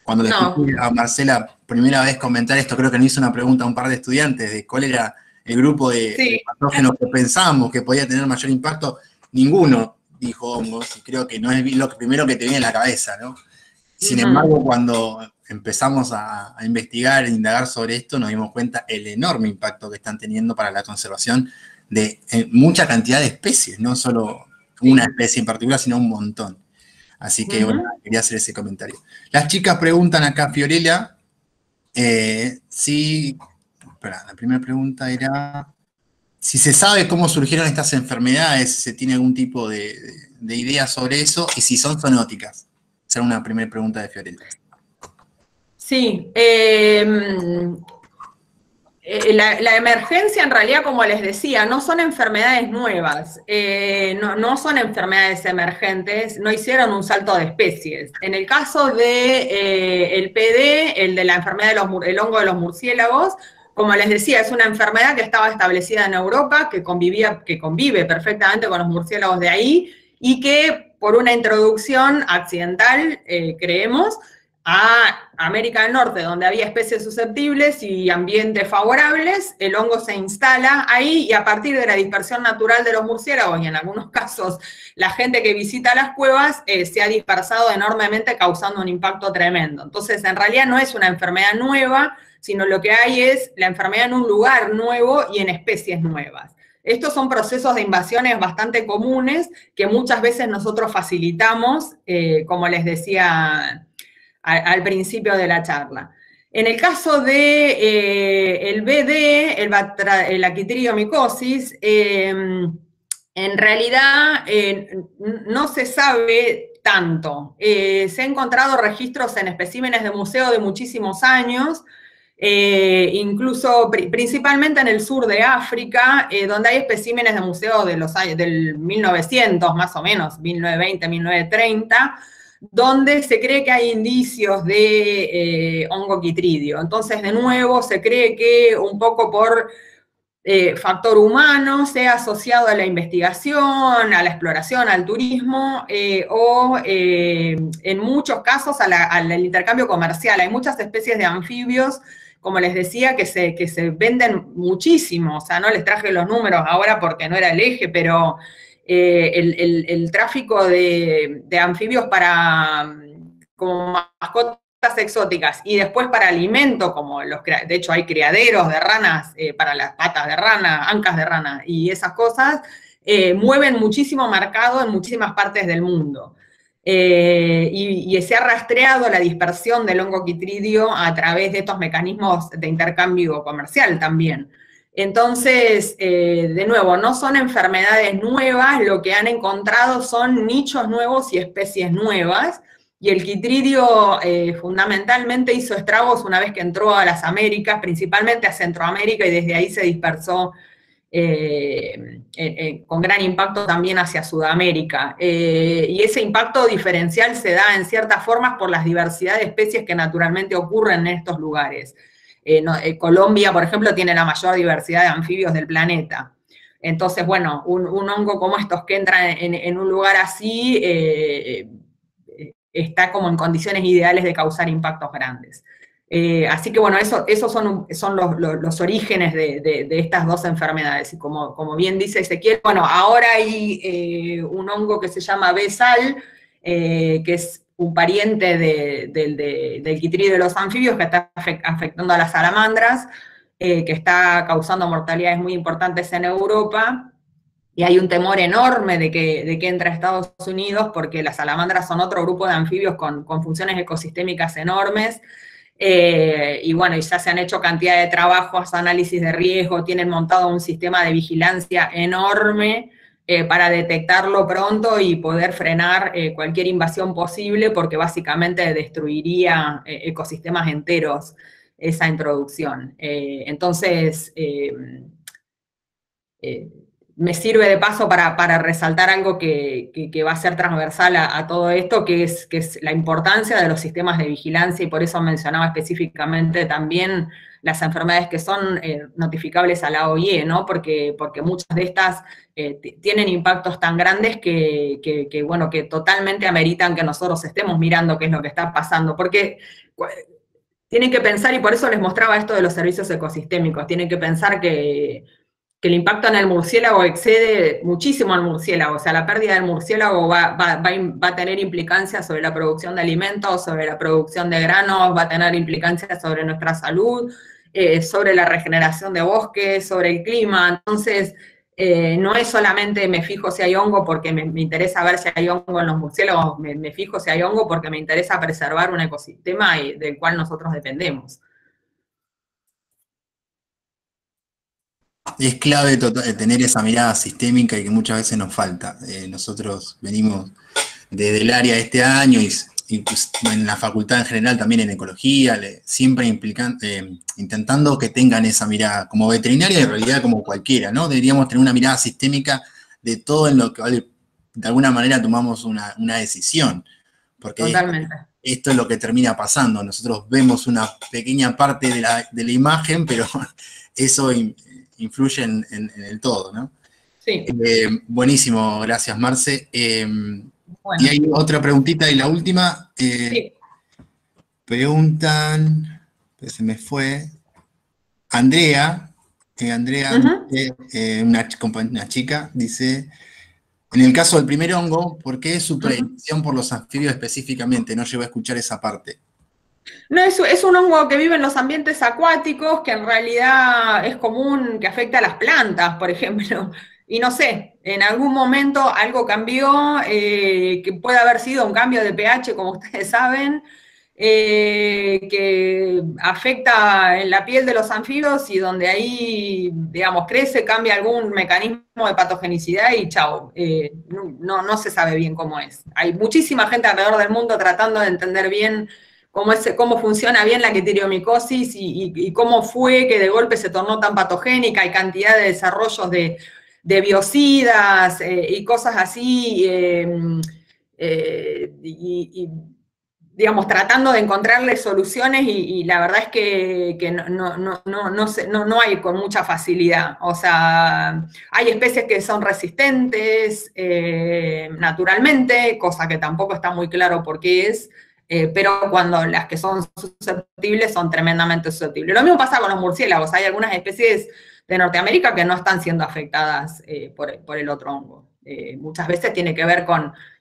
Cuando le escuché a Marcela primera vez comentar esto, creo que me hizo una pregunta a un par de estudiantes de cuál era el grupo de patógenos que pensábamos que podía tener mayor impacto. Ninguno dijo hongos, y creo que no es lo primero que te viene a la cabeza, ¿no? Sin embargo, cuando empezamos a investigar e indagar sobre esto, nos dimos cuenta el enorme impacto que están teniendo para la conservación de mucha cantidad de especies, no solo una especie en particular, sino un montón. Así que, bueno, quería hacer ese comentario. Las chicas preguntan acá, Fiorella, la primera pregunta era si se sabe cómo surgieron estas enfermedades, si se tiene algún tipo de idea sobre eso, y si son zoonóticas. Esa era una primera pregunta de Fiorella. Sí, la emergencia en realidad, como les decía, no son enfermedades nuevas, no son enfermedades emergentes, no hicieron un salto de especies. En el caso de el PD, el de la enfermedad el hongo de los murciélagos, como les decía, es una enfermedad que estaba establecida en Europa, que convive perfectamente con los murciélagos de ahí, y que por una introducción accidental, creemos, a América del Norte, donde había especies susceptibles y ambientes favorables, el hongo se instala ahí y a partir de la dispersión natural de los murciélagos y en algunos casos la gente que visita las cuevas se ha dispersado enormemente causando un impacto tremendo. Entonces, en realidad no es una enfermedad nueva, sino lo que hay es la enfermedad en un lugar nuevo y en especies nuevas. Estos son procesos de invasiones bastante comunes que muchas veces nosotros facilitamos, como les decía al principio de la charla. En el caso de el BD, el Aquitriomicosis, en realidad no se sabe tanto. Se han encontrado registros en especímenes de museo de muchísimos años, incluso principalmente en el sur de África, donde hay especímenes de museo de los años del 1900, más o menos, 1920, 1930, donde se cree que hay indicios de hongo quitridio. Entonces, de nuevo, se cree que un poco por factor humano sea asociado a la investigación, a la exploración, al turismo, o en muchos casos al intercambio comercial. Hay muchas especies de anfibios, como les decía, que se venden muchísimo. O sea, no les traje los números ahora porque no era el eje, pero el tráfico de anfibios como mascotas exóticas y después para alimento, de hecho hay criaderos de ranas para las patas de rana, ancas de rana y esas cosas, mueven muchísimo mercado en muchísimas partes del mundo. y se ha rastreado la dispersión del hongo Chytridio a través de estos mecanismos de intercambio comercial también. Entonces, de nuevo, no son enfermedades nuevas, lo que han encontrado son nichos nuevos y especies nuevas, y el Chytridio fundamentalmente hizo estragos una vez que entró a las Américas, principalmente a Centroamérica, y desde ahí se dispersó con gran impacto también hacia Sudamérica. Y ese impacto diferencial se da en ciertas formas por las diversidad de especies que naturalmente ocurren en estos lugares. Colombia, por ejemplo, tiene la mayor diversidad de anfibios del planeta. Entonces, bueno, un hongo como estos que entran en un lugar así está como en condiciones ideales de causar impactos grandes. Así que bueno, esos son los orígenes de estas dos enfermedades. Y como bien dice Ezequiel, bueno, ahora hay un hongo que se llama B-Sal, que es un pariente del Chytridio de los anfibios, que está afectando a las salamandras, que está causando mortalidades muy importantes en Europa. Y hay un temor enorme de que entre a Estados Unidos, porque las salamandras son otro grupo de anfibios con funciones ecosistémicas enormes. Y bueno, ya se han hecho cantidad de trabajos, análisis de riesgo, tienen montado un sistema de vigilancia enorme para detectarlo pronto y poder frenar cualquier invasión posible, porque básicamente destruiría ecosistemas enteros esa introducción. Entonces, me sirve de paso para resaltar algo que va a ser transversal a todo esto, que es la importancia de los sistemas de vigilancia, y por eso mencionaba específicamente también las enfermedades que son notificables a la OIE, ¿no? Porque muchas de estas tienen impactos tan grandes bueno, que totalmente ameritan que nosotros estemos mirando qué es lo que está pasando, porque tienen que pensar, y por eso les mostraba esto de los servicios ecosistémicos, tienen que pensar que el impacto en el murciélago excede muchísimo al murciélago, o sea, la pérdida del murciélago va a tener implicancias sobre la producción de alimentos, sobre la producción de granos, va a tener implicancias sobre nuestra salud, sobre la regeneración de bosques, sobre el clima. Entonces, no es solamente me fijo si hay hongo porque me interesa ver si hay hongo en los murciélagos, me fijo si hay hongo porque me interesa preservar un ecosistema del cual nosotros dependemos. Es clave tener esa mirada sistémica y que muchas veces nos falta. Nosotros venimos desde el área este año y pues, en la facultad en general también en ecología, siempre intentando que tengan esa mirada. Como veterinaria, en realidad como cualquiera, ¿no? Deberíamos tener una mirada sistémica de todo en lo que de alguna manera tomamos una decisión. Porque totalmente. Esto es lo que termina pasando. Nosotros vemos una pequeña parte de la imagen, pero eso influye en el todo, ¿no? Sí. Buenísimo, gracias, Marce. Bueno. Y hay otra preguntita, y la última. Sí. Preguntan, se me fue, Andrea, una chica, dice, en el caso del primer hongo, ¿por qué su predilección por los anfibios específicamente? No llevo a escuchar esa parte. No, es un hongo que vive en los ambientes acuáticos, que en realidad es común que afecta a las plantas, por ejemplo. Y no sé, en algún momento algo cambió, que puede haber sido un cambio de pH, como ustedes saben, que afecta en la piel de los anfibios, y donde ahí, digamos, crece, cambia algún mecanismo de patogenicidad y chao. No se sabe bien cómo es. Hay muchísima gente alrededor del mundo tratando de entender bien cómo funciona bien la quitridiomicosis y cómo fue que de golpe se tornó tan patogénica. Hay cantidad de desarrollos de biocidas y cosas así, digamos, tratando de encontrarle soluciones, y la verdad es que no hay con mucha facilidad. O sea, hay especies que son resistentes naturalmente, cosa que tampoco está muy claro por qué es, pero cuando las que son susceptibles son tremendamente susceptibles. Lo mismo pasa con los murciélagos. Hay algunas especies de Norteamérica que no están siendo afectadas por el otro hongo. Muchas veces tiene que ver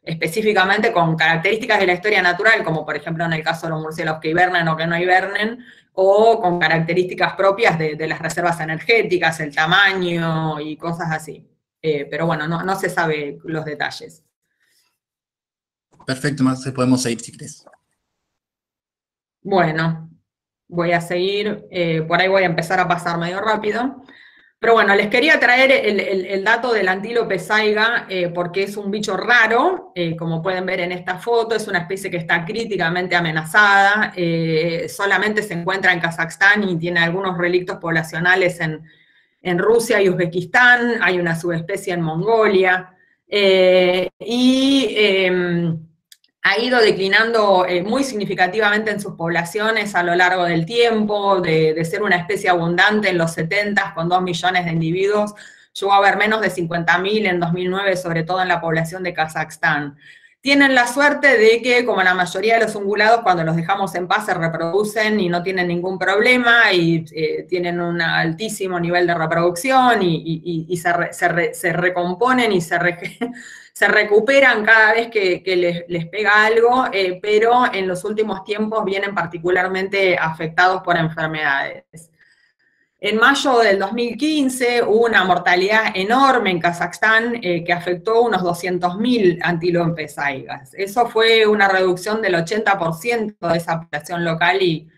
específicamente con características de la historia natural, como por ejemplo en el caso de los murciélagos que hibernen o que no hibernen, o con características propias de las reservas energéticas, el tamaño y cosas así. Pero bueno, no se sabe los detalles. Perfecto, más podemos seguir si querés. Bueno, voy a seguir, por ahí voy a empezar a pasar medio rápido. Pero bueno, les quería traer el dato del antílope saiga porque es un bicho raro, como pueden ver en esta foto, es una especie que está críticamente amenazada, solamente se encuentra en Kazajstán y tiene algunos relictos poblacionales en Rusia y Uzbekistán, hay una subespecie en Mongolia, ha ido declinando muy significativamente en sus poblaciones a lo largo del tiempo, de ser una especie abundante en los 70 con 2 millones de individuos, llegó a haber menos de 50.000 en 2009, sobre todo en la población de Kazajstán. Tienen la suerte de que, como la mayoría de los ungulados, cuando los dejamos en paz se reproducen y no tienen ningún problema y tienen un altísimo nivel de reproducción y se recomponen y se recuperan cada vez que les pega algo, pero en los últimos tiempos vienen particularmente afectados por enfermedades. En mayo del 2015 hubo una mortalidad enorme en Kazajstán que afectó unos 200.000 antílopes saigas. Eso fue una reducción del 80% de esa población local y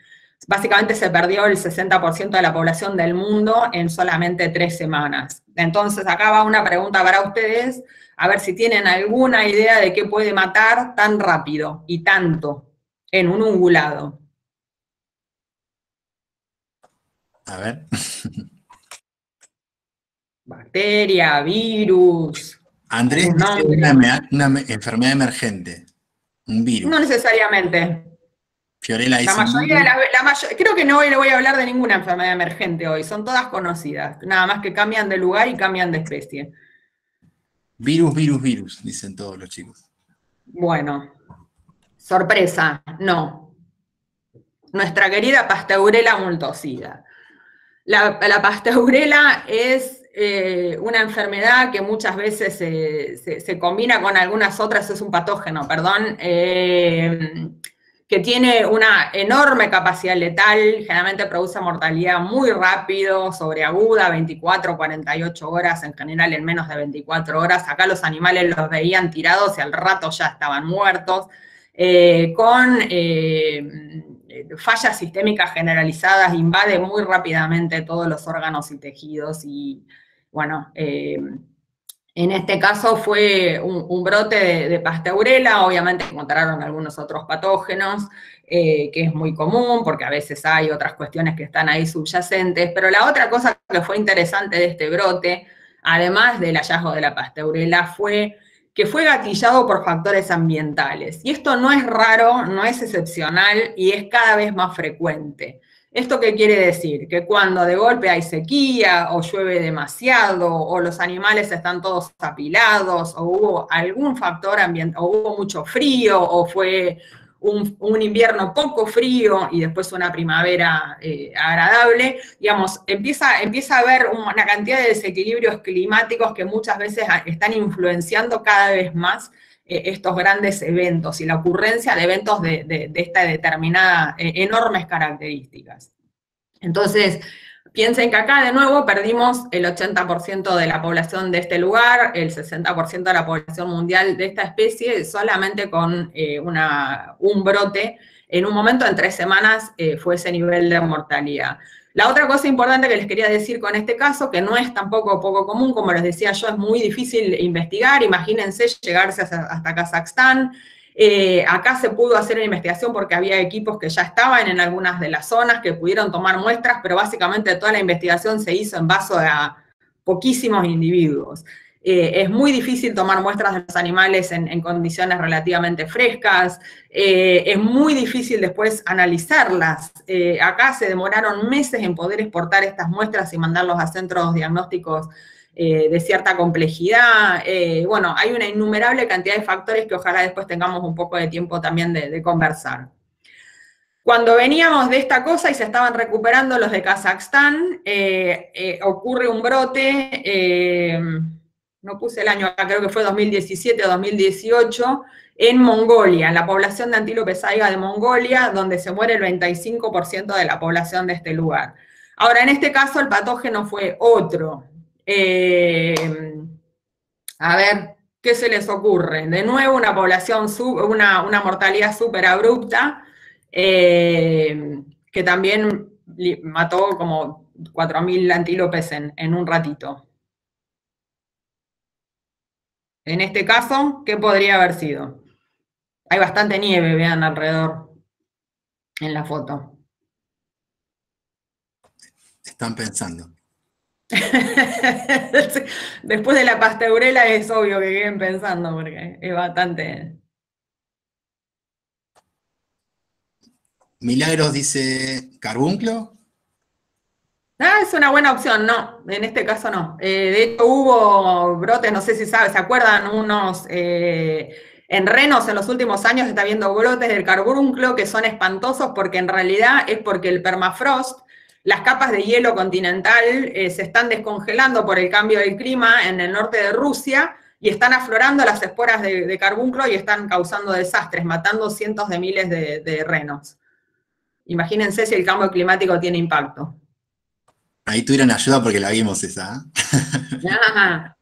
básicamente se perdió el 60% de la población del mundo en solamente 3 semanas. Entonces acá va una pregunta para ustedes, a ver si tienen alguna idea de qué puede matar tan rápido y tanto en un ungulado. A ver. Bacteria, virus. Andrés dice una enfermedad emergente, un virus. No necesariamente. Fiorella dice La mayoría creo que no le voy a hablar de ninguna enfermedad emergente hoy, son todas conocidas, nada más que cambian de lugar y cambian de especie. Virus, dicen todos los chicos. Bueno, sorpresa, no. Nuestra querida Pasteurella multocida. La Pasteurella es una enfermedad que muchas veces se combina con algunas otras, es un patógeno, perdón, que tiene una enorme capacidad letal, generalmente produce mortalidad muy rápido, sobreaguda, 24, 48 horas, en general en menos de 24 horas. Acá los animales los veían tirados y al rato ya estaban muertos, con fallas sistémicas generalizadas, invade muy rápidamente todos los órganos y tejidos y, bueno, en este caso fue un brote de Pasteurella, obviamente encontraron algunos otros patógenos, que es muy común, porque a veces hay otras cuestiones que están ahí subyacentes, pero la otra cosa que fue interesante de este brote, además del hallazgo de la Pasteurella, fue que fue gatillado por factores ambientales. Y esto no es raro, no es excepcional y es cada vez más frecuente. ¿Esto qué quiere decir? Que cuando de golpe hay sequía, o llueve demasiado, o los animales están todos apilados, o hubo algún factor ambiental, o hubo mucho frío, o fue un invierno poco frío y después una primavera agradable, digamos, empieza a haber una cantidad de desequilibrios climáticos que muchas veces están influenciando cada vez más estos grandes eventos y la ocurrencia de eventos de esta determinada, enormes características. Entonces, piensen que acá de nuevo perdimos el 80% de la población de este lugar, el 60% de la población mundial de esta especie, solamente con un brote. En un momento, en 3 semanas, fue ese nivel de mortalidad. La otra cosa importante que les quería decir con este caso, que no es tampoco poco común, como les decía yo, es muy difícil investigar, imagínense llegarse hasta Kazajstán. Acá se pudo hacer una investigación porque había equipos que ya estaban en algunas de las zonas que pudieron tomar muestras, pero básicamente toda la investigación se hizo en base a poquísimos individuos. Es muy difícil tomar muestras de los animales en condiciones relativamente frescas, es muy difícil después analizarlas. Acá se demoraron meses en poder exportar estas muestras y mandarlos a centros diagnósticos de cierta complejidad. Bueno, hay una innumerable cantidad de factores que ojalá después tengamos un poco de tiempo también de conversar. Cuando veníamos de esta cosa y se estaban recuperando los de Kazajstán, ocurre un brote, no puse el año acá, creo que fue 2017 o 2018, en Mongolia, en la población de antílope saiga de Mongolia, donde se muere el 25% de la población de este lugar. Ahora, en este caso el patógeno fue otro. A ver, ¿qué se les ocurre? De nuevo, una población, una mortalidad súper abrupta, que también mató como 4.000 antílopes en un ratito. En este caso, ¿qué podría haber sido? Hay bastante nieve, vean alrededor en la foto. Están pensando. Después de la pasteurela es obvio que queden pensando, porque es bastante... Milagros dice, ¿carbunclo? Ah, es una buena opción, no, en este caso no. De hecho hubo brotes, no sé si se acuerdan, unos... en renos en los últimos años se está viendo brotes del carbunclo que son espantosos porque en realidad es porque el permafrost, las capas de hielo continental se están descongelando por el cambio del clima en el norte de Rusia y están aflorando las esporas de carbunclo y están causando desastres, matando cientos de miles de renos. Imagínense si el cambio climático tiene impacto. Ahí tuvieron ayuda porque la vimos esa. Ajá.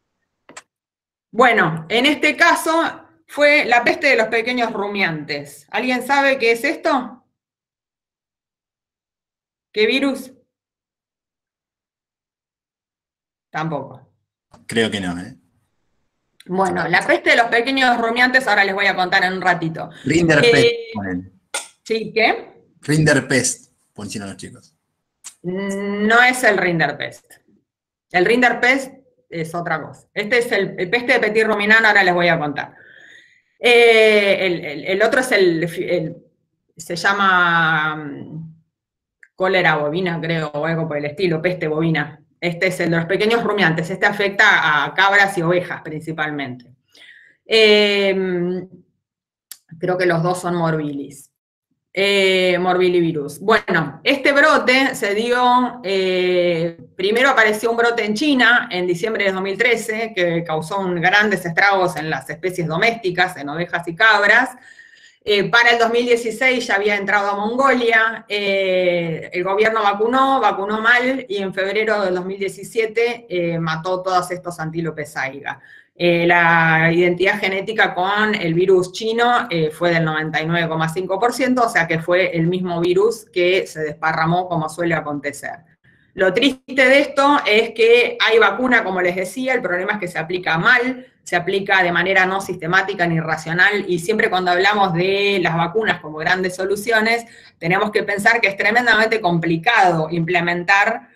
Bueno, en este caso fue la peste de los pequeños rumiantes. ¿Alguien sabe qué es esto? ¿Qué virus? Tampoco. Creo que no, ¿eh? Bueno, la peste de los pequeños rumiantes ahora les voy a contar en un ratito. Rinderpest, ponen. ¿Sí? ¿Qué? Rinderpest, ponen los chicos. No es el Rinderpest. El Rinderpest es otra cosa. Este es el peste de Petit Ruminant, ahora les voy a contar. El otro es se llama cólera bovina, creo, o algo por el estilo, peste bovina. Este es el de los pequeños rumiantes. Este afecta a cabras y ovejas principalmente. Creo que los dos son morbillis. Morbillivirus. Bueno, este brote se dio, primero apareció un brote en China en diciembre de 2013 que causó grandes estragos en las especies domésticas, en ovejas y cabras. Para el 2016 ya había entrado a Mongolia, el gobierno vacunó mal y en febrero del 2017 mató todos estos antílopes saiga. La identidad genética con el virus chino fue del 99,5%, o sea que fue el mismo virus que se desparramó como suele acontecer. Lo triste de esto es que hay vacuna, como les decía, el problema es que se aplica mal, se aplica de manera no sistemática ni racional, y siempre cuando hablamos de las vacunas como grandes soluciones, tenemos que pensar que es tremendamente complicado implementar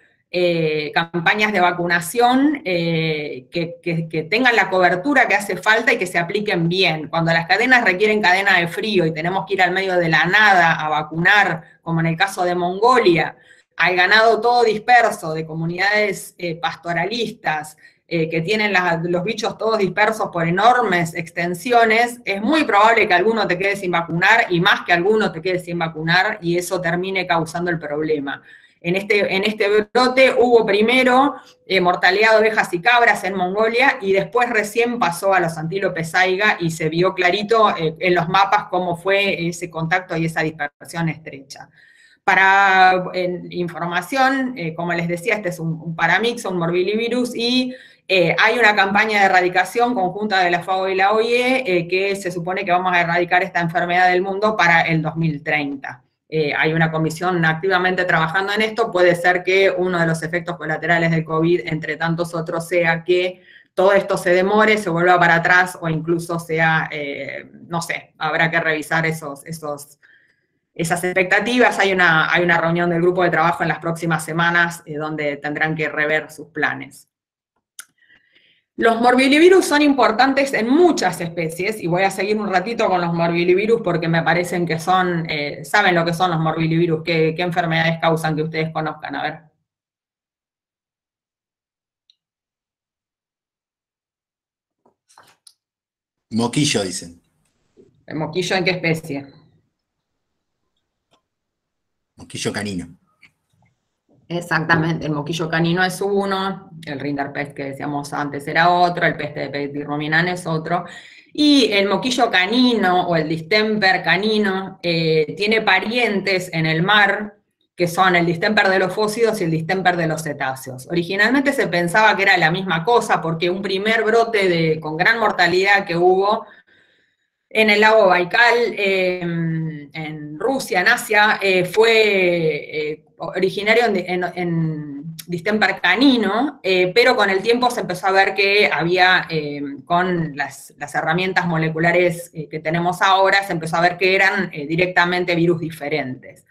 campañas de vacunación que tengan la cobertura que hace falta y que se apliquen bien. Cuando las cadenas requieren cadena de frío y tenemos que ir al medio de la nada a vacunar, como en el caso de Mongolia, al ganado todo disperso de comunidades pastoralistas que tienen los bichos todos dispersos por enormes extensiones, es muy probable que alguno te quede sin vacunar y más que alguno te quede sin vacunar y eso termine causando el problema. En este brote hubo primero mortalidad de ovejas y cabras en Mongolia y después recién pasó a los antílopes saiga y se vio clarito en los mapas cómo fue ese contacto y esa dispersión estrecha. Para información, como les decía, este es un paramix, un morbillivirus, y hay una campaña de erradicación conjunta de la FAO y la OIE que se supone que vamos a erradicar esta enfermedad del mundo para el 2030. Hay una comisión activamente trabajando en esto, puede ser que uno de los efectos colaterales del COVID, entre tantos otros, sea que todo esto se demore, se vuelva para atrás, o incluso sea, no sé, habrá que revisar esas expectativas. Hay una reunión del grupo de trabajo en las próximas semanas donde tendrán que rever sus planes. Los morbillivirus son importantes en muchas especies, y voy a seguir un ratito con los morbillivirus porque me parecen que son, ¿saben lo que son los morbillivirus? ¿Qué enfermedades causan que ustedes conozcan? A ver. Moquillo, dicen. ¿El moquillo en qué especie? Moquillo canino. Exactamente, el moquillo canino es uno, el rinderpest que decíamos antes era otro, el peste de Petit Ruminant es otro, y el moquillo canino o el distemper canino tiene parientes en el mar que son el distemper de los fósidos y el distemper de los cetáceos. Originalmente se pensaba que era la misma cosa, porque un primer brote con gran mortalidad que hubo en el lago Baikal, en Rusia, en Asia, fue originario en distemper canino, pero con el tiempo se empezó a ver que había, con las herramientas moleculares que tenemos ahora, se empezó a ver que eran directamente virus diferentes.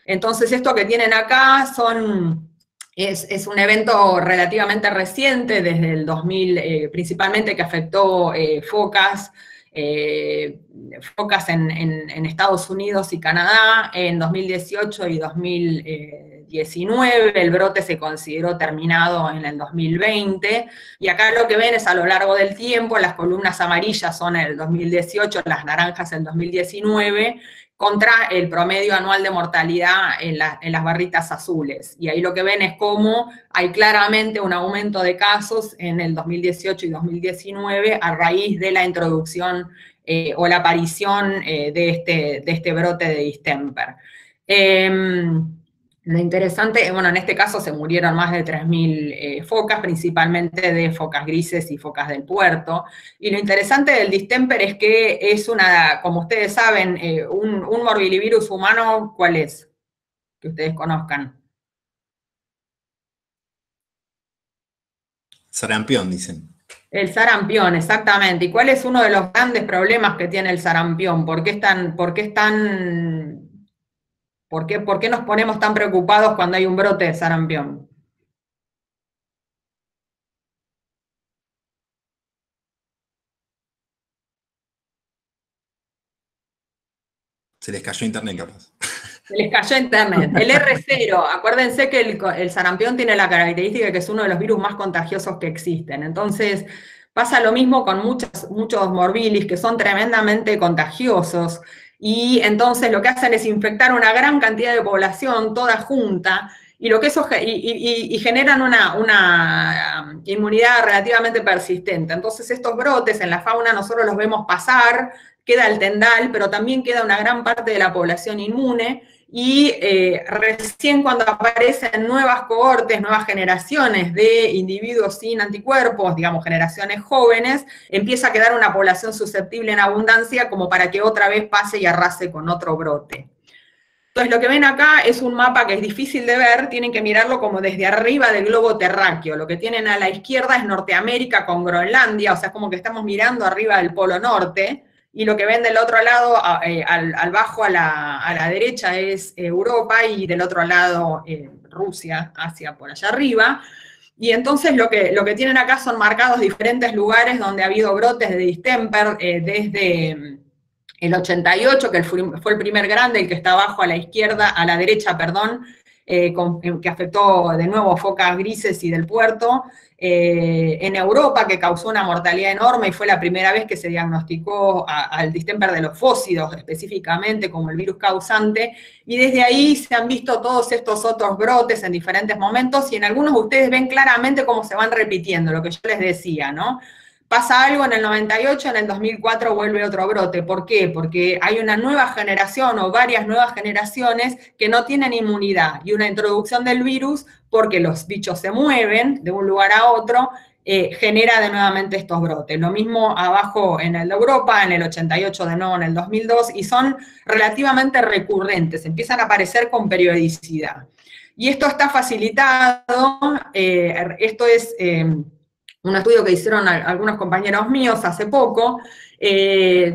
Entonces, esto que tienen acá es un evento relativamente reciente, desde el 2000, principalmente, que afectó focas en Estados Unidos y Canadá en 2018 y 2019, el brote se consideró terminado en el 2020, y acá lo que ven es a lo largo del tiempo, las columnas amarillas son el 2018, las naranjas el 2019, contra el promedio anual de mortalidad en las barritas azules. Y ahí lo que ven es cómo hay claramente un aumento de casos en el 2018 y 2019 a raíz de la introducción o la aparición de este brote de distemper. Lo interesante, bueno, en este caso se murieron más de 3.000 focas, principalmente de focas grises y focas del puerto. Y lo interesante del distemper es que es como ustedes saben, un morbillivirus humano, ¿cuál es? Que ustedes conozcan. Sarampión, dicen. El sarampión, exactamente. ¿Y cuál es uno de los grandes problemas que tiene el sarampión? ¿Por qué nos ponemos tan preocupados cuando hay un brote de sarampión? Se les cayó internet, capaz. Se les cayó internet. El R0, acuérdense que el sarampión tiene la característica de que es uno de los virus más contagiosos que existen. Entonces, pasa lo mismo con muchos morbillis que son tremendamente contagiosos, y entonces lo que hacen es infectar una gran cantidad de población toda junta, y generan una inmunidad relativamente persistente. Entonces estos brotes en la fauna nosotros los vemos pasar, queda el tendal, pero también queda una gran parte de la población inmune, y recién cuando aparecen nuevas cohortes, nuevas generaciones de individuos sin anticuerpos, digamos generaciones jóvenes, empieza a quedar una población susceptible en abundancia como para que otra vez pase y arrase con otro brote. Entonces lo que ven acá es un mapa que es difícil de ver, tienen que mirarlo como desde arriba del globo terráqueo. Lo que tienen a la izquierda es Norteamérica con Groenlandia, o sea, es como que estamos mirando arriba del Polo Norte, y lo que ven del otro lado, al bajo a la derecha, es Europa, y del otro lado Rusia, Asia por allá arriba. Y entonces lo que tienen acá son marcados diferentes lugares donde ha habido brotes de distemper desde el 88, que fue el primer grande, el que está abajo a la derecha, perdón, que afectó de nuevo focas grises y del puerto, en Europa, que causó una mortalidad enorme y fue la primera vez que se diagnosticó al distemper de los fósidos específicamente como el virus causante, y desde ahí se han visto todos estos otros brotes en diferentes momentos, y en algunos ustedes ven claramente cómo se van repitiendo, lo que yo les decía, ¿no? Pasa algo en el 98, en el 2004 vuelve otro brote. ¿Por qué? Porque hay una nueva generación o varias nuevas generaciones que no tienen inmunidad, y una introducción del virus, porque los bichos se mueven de un lugar a otro, genera de nuevamente estos brotes. Lo mismo abajo en el de Europa, en el 88 de nuevo en el 2002, y son relativamente recurrentes, empiezan a aparecer con periodicidad. Y esto está facilitado, esto es un estudio que hicieron algunos compañeros míos hace poco,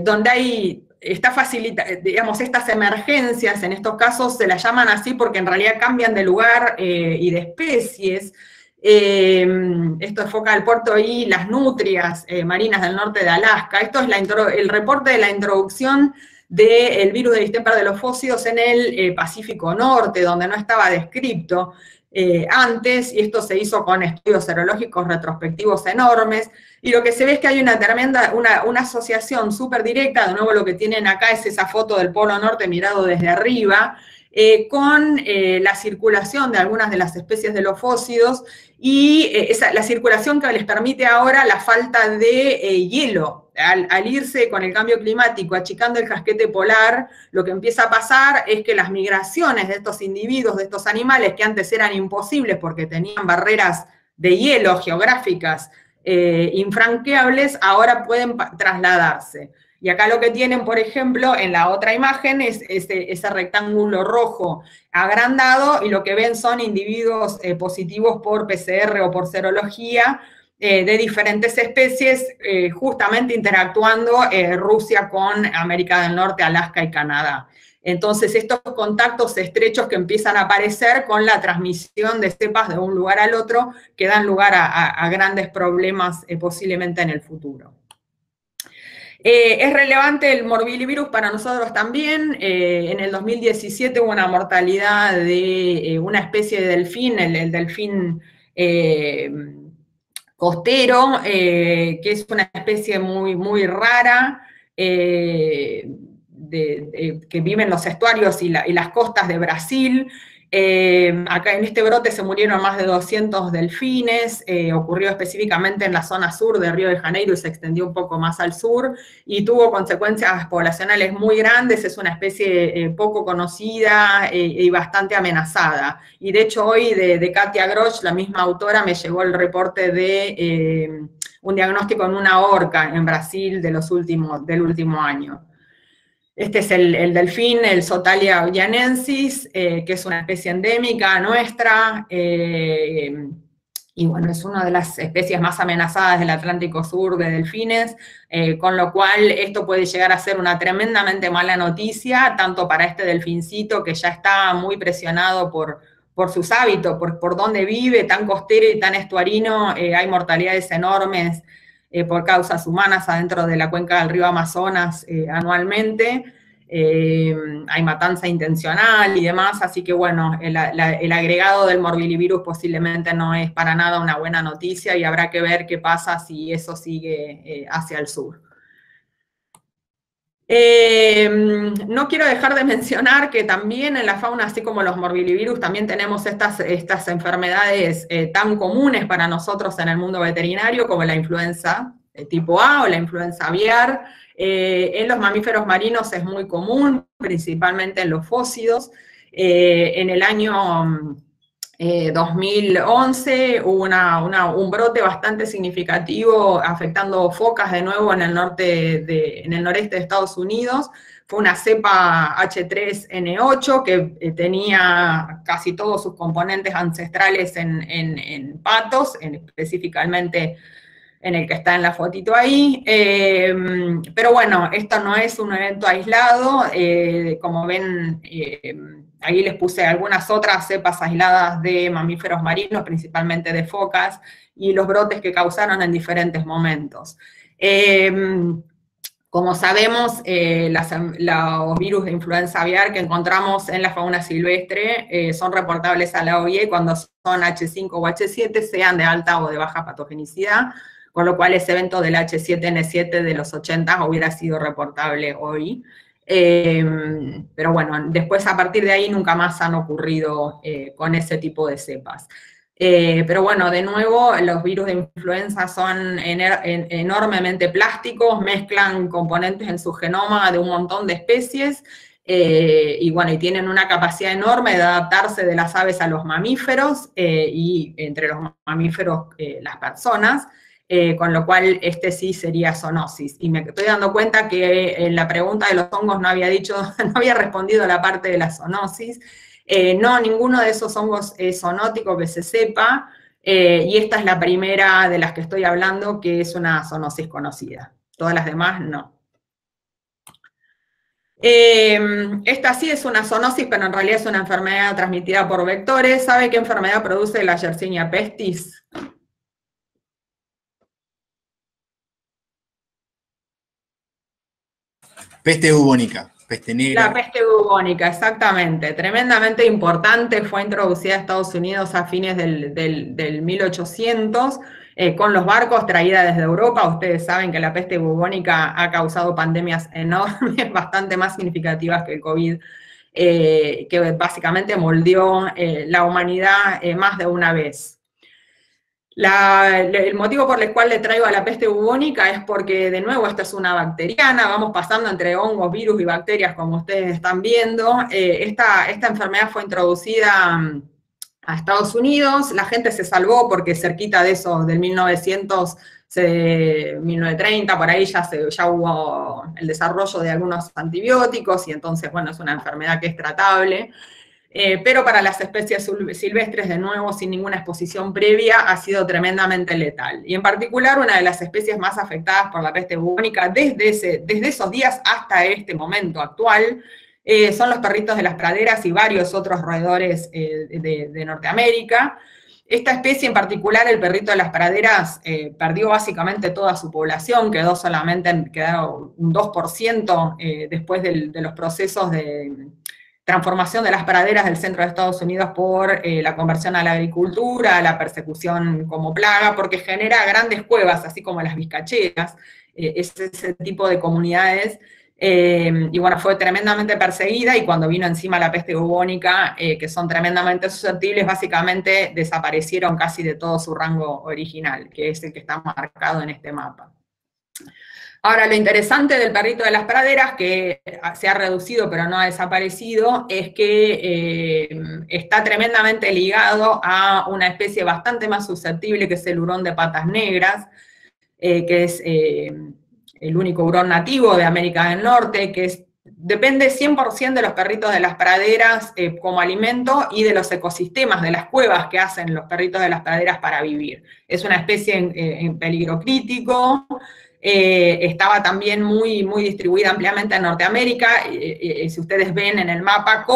donde está facilitado, digamos, estas emergencias, en estos casos se las llaman así porque en realidad cambian de lugar y de especies. Esto es foca del puerto y las nutrias marinas del norte de Alaska. Esto es el reporte de la introducción del virus de distemper de los fósidos en el Pacífico Norte, donde no estaba descrito antes, y esto se hizo con estudios serológicos retrospectivos enormes, y lo que se ve es que hay una asociación súper directa. De nuevo lo que tienen acá es esa foto del Polo Norte mirado desde arriba, con la circulación de algunas de las especies de los fósidos, y la circulación que les permite ahora la falta de hielo al irse con el cambio climático, achicando el casquete polar, lo que empieza a pasar es que las migraciones de estos individuos, de estos animales, que antes eran imposibles porque tenían barreras de hielo geográficas infranqueables, ahora pueden trasladarse. Y acá lo que tienen, por ejemplo, en la otra imagen es ese rectángulo rojo agrandado, y lo que ven son individuos positivos por PCR o por serología de diferentes especies, justamente interactuando Rusia con América del Norte, Alaska y Canadá. Entonces, estos contactos estrechos que empiezan a aparecer con la transmisión de cepas de un lugar al otro, que dan lugar a grandes problemas posiblemente en el futuro. Es relevante el morbillivirus para nosotros también. En el 2017 hubo una mortalidad de una especie de delfín, el delfín costero, que es una especie muy, muy rara, que vive en los estuarios y las costas de Brasil. Acá en este brote se murieron más de 200 delfines, ocurrió específicamente en la zona sur de Río de Janeiro y se extendió un poco más al sur, y tuvo consecuencias poblacionales muy grandes. Es una especie poco conocida y bastante amenazada. Y de hecho hoy de Katia Grosch, la misma autora, me llegó el reporte de un diagnóstico en una orca en Brasil del último año. Este es el delfín, el Sotalia guyanensis, que es una especie endémica nuestra, y bueno, es una de las especies más amenazadas del Atlántico Sur de delfines, con lo cual esto puede llegar a ser una tremendamente mala noticia, tanto para este delfincito que ya está muy presionado por sus hábitos, por dónde vive, tan costero y tan estuarino. Hay mortalidades enormes por causas humanas adentro de la cuenca del río Amazonas anualmente. Hay matanza intencional y demás, así que bueno, el agregado del morbillivirus posiblemente no es para nada una buena noticia, y habrá que ver qué pasa si eso sigue hacia el sur. No quiero dejar de mencionar que también en la fauna, así como los morbillivirus, también tenemos estas enfermedades tan comunes para nosotros en el mundo veterinario, como la influenza tipo A o la influenza aviar. En los mamíferos marinos es muy común, principalmente en los fósidos. En el año 2011 hubo un brote bastante significativo afectando focas de nuevo en el noreste de Estados Unidos. Fue una cepa H3N8 que tenía casi todos sus componentes ancestrales en patos, específicamente en el que está en la fotito ahí. Pero bueno, esto no es un evento aislado. Como ven, ahí les puse algunas otras cepas aisladas de mamíferos marinos, principalmente de focas, y los brotes que causaron en diferentes momentos. Como sabemos, los virus de influenza aviar que encontramos en la fauna silvestre son reportables a la OIE cuando son H5 o H7, sean de alta o de baja patogenicidad, con lo cual ese evento del H7N7 de los 80 hubiera sido reportable hoy. Pero bueno, después a partir de ahí nunca más han ocurrido con ese tipo de cepas. Pero bueno, de nuevo, los virus de influenza son enormemente plásticos, mezclan componentes en su genoma de un montón de especies, y bueno, y tienen una capacidad enorme de adaptarse de las aves a los mamíferos, y entre los mamíferos las personas. Con lo cual este sí sería zoonosis. Y me estoy dando cuenta que en la pregunta de los hongos no había respondido a la parte de la zoonosis. No, ninguno de esos hongos es zoonótico que se sepa, y esta es la primera de las que estoy hablando que es una zoonosis conocida. Todas las demás no. Esta sí es una zoonosis, pero en realidad es una enfermedad transmitida por vectores. ¿Sabe qué enfermedad produce la Yersinia pestis? Peste bubónica, peste negra. La peste bubónica, exactamente. Tremendamente importante, fue introducida a Estados Unidos a fines del 1800, con los barcos traída desde Europa. Ustedes saben que la peste bubónica ha causado pandemias enormes, bastante más significativas que el COVID, que básicamente moldeó la humanidad más de una vez. El motivo por el cual le traigo a la peste bubónica es porque, de nuevo, esta es una bacteriana, vamos pasando entre hongos, virus y bacterias, como ustedes están viendo. Esta enfermedad fue introducida a Estados Unidos, la gente se salvó porque cerquita de eso, del 1900, 1930, por ahí ya hubo el desarrollo de algunos antibióticos, y entonces, bueno, es una enfermedad que es tratable. Pero para las especies silvestres, de nuevo, sin ninguna exposición previa, ha sido tremendamente letal. Y en particular, una de las especies más afectadas por la peste bubónica desde esos días hasta este momento actual, son los perritos de las praderas y varios otros roedores de Norteamérica. Esta especie en particular, el perrito de las praderas, perdió básicamente toda su población, quedó un 2% después de los procesos de transformación de las praderas del centro de Estados Unidos por la conversión a la agricultura, la persecución como plaga, porque genera grandes cuevas, así como las vizcacheras, es ese tipo de comunidades. Y bueno, fue tremendamente perseguida, y cuando vino encima la peste bubónica, que son tremendamente susceptibles, básicamente desaparecieron casi de todo su rango original, que es el que está marcado en este mapa. Ahora, lo interesante del perrito de las praderas, que se ha reducido pero no ha desaparecido, es que está tremendamente ligado a una especie bastante más susceptible, que es el hurón de patas negras, que es el único hurón nativo de América del Norte, que depende 100% de los perritos de las praderas como alimento y de los ecosistemas, de las cuevas que hacen los perritos de las praderas para vivir. Es una especie en peligro crítico. Estaba también muy distribuida ampliamente en Norteamérica. Si ustedes ven en el mapa,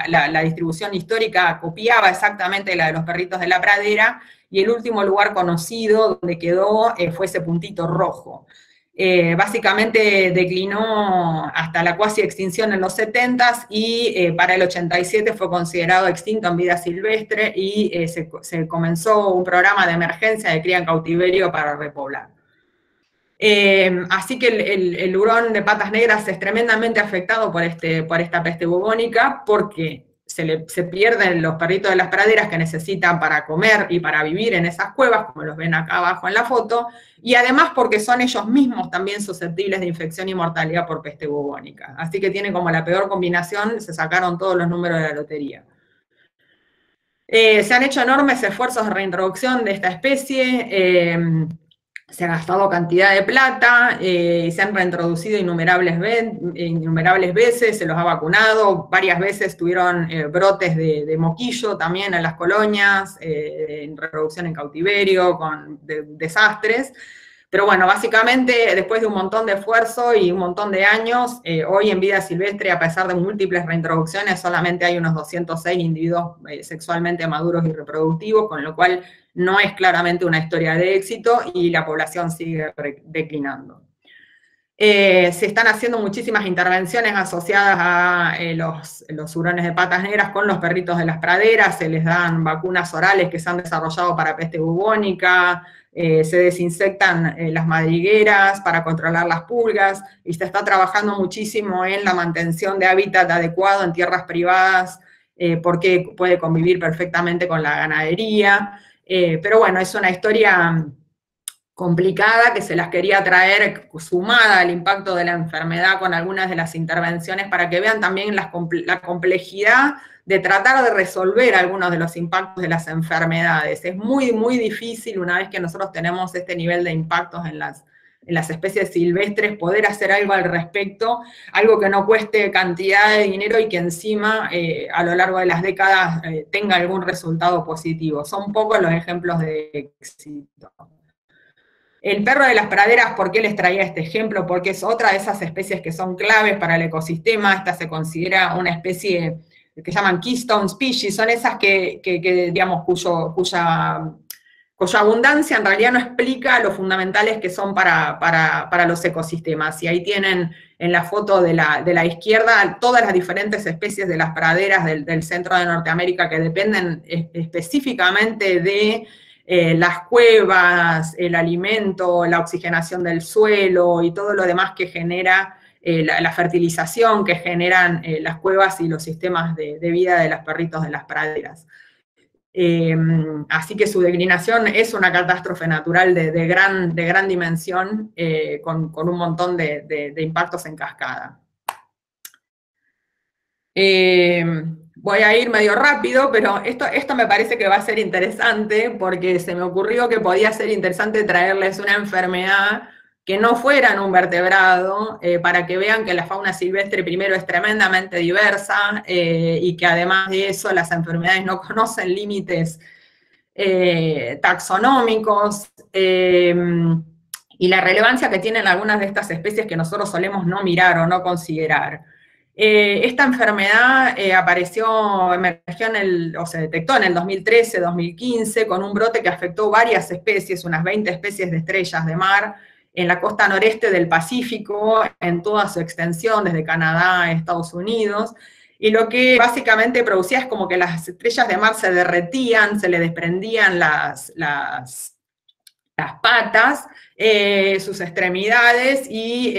la distribución histórica copiaba exactamente la de los perritos de la pradera, y el último lugar conocido donde quedó fue ese puntito rojo. Básicamente declinó hasta la cuasi extinción en los 70s, y para el 87 fue considerado extinto en vida silvestre, y se comenzó un programa de emergencia de cría en cautiverio para repoblar. Así que el hurón de patas negras es tremendamente afectado por esta peste bubónica, porque se pierden los perritos de las praderas que necesitan para comer y para vivir en esas cuevas, como los ven acá abajo en la foto, y además porque son ellos mismos también susceptibles de infección y mortalidad por peste bubónica. Así que tiene como la peor combinación, se sacaron todos los números de la lotería. Se han hecho enormes esfuerzos de reintroducción de esta especie. Se ha gastado cantidad de plata, se han reintroducido innumerables veces, se los ha vacunado, varias veces tuvieron brotes de moquillo también en las colonias, en reproducción en cautiverio, con desastres. Pero bueno, básicamente, después de un montón de esfuerzo y un montón de años, hoy en vida silvestre, a pesar de múltiples reintroducciones, solamente hay unos 206 individuos sexualmente maduros y reproductivos, con lo cual no es claramente una historia de éxito, y la población sigue declinando. Se están haciendo muchísimas intervenciones asociadas a los hurones de patas negras con los perritos de las praderas. Se les dan vacunas orales que se han desarrollado para peste bubónica, se desinsectan las madrigueras para controlar las pulgas, y se está trabajando muchísimo en la mantención de hábitat adecuado en tierras privadas, porque puede convivir perfectamente con la ganadería. Pero bueno, es una historia complicada que se las quería traer sumada al impacto de la enfermedad con algunas de las intervenciones, para que vean también la complejidad de tratar de resolver algunos de los impactos de las enfermedades. Es muy difícil, una vez que nosotros tenemos este nivel de impactos en las especies silvestres, poder hacer algo al respecto, algo que no cueste cantidad de dinero y que encima a lo largo de las décadas tenga algún resultado positivo. Son pocos los ejemplos de éxito. El perro de las praderas, ¿por qué les traía este ejemplo? Porque es otra de esas especies que son claves para el ecosistema. Esta se considera una especie que llaman keystone species, son esas digamos, cuya abundancia en realidad no explica lo fundamentales que son para los ecosistemas. Y ahí tienen en la foto de la izquierda todas las diferentes especies de las praderas del centro de Norteamérica que dependen específicamente de las cuevas, el alimento, la oxigenación del suelo y todo lo demás que genera la fertilización que generan las cuevas y los sistemas de vida de los perritos de las praderas. Así que su declinación es una catástrofe natural de gran dimensión, con un montón de impactos en cascada. Voy a ir medio rápido, pero esto me parece que va a ser interesante, porque se me ocurrió que podía ser interesante traerles una enfermedad que no fuera en un vertebrado, para que vean que la fauna silvestre primero es tremendamente diversa, y que además de eso las enfermedades no conocen límites taxonómicos, y la relevancia que tienen algunas de estas especies que nosotros solemos no mirar o no considerar. Esta enfermedad emergió o se detectó en el 2013-2015 con un brote que afectó varias especies, unas 20 especies de estrellas de mar, en la costa noreste del Pacífico, en toda su extensión, desde Canadá a Estados Unidos, y lo que básicamente producía es como que las estrellas de mar se derretían, se le desprendían las patas, sus extremidades, y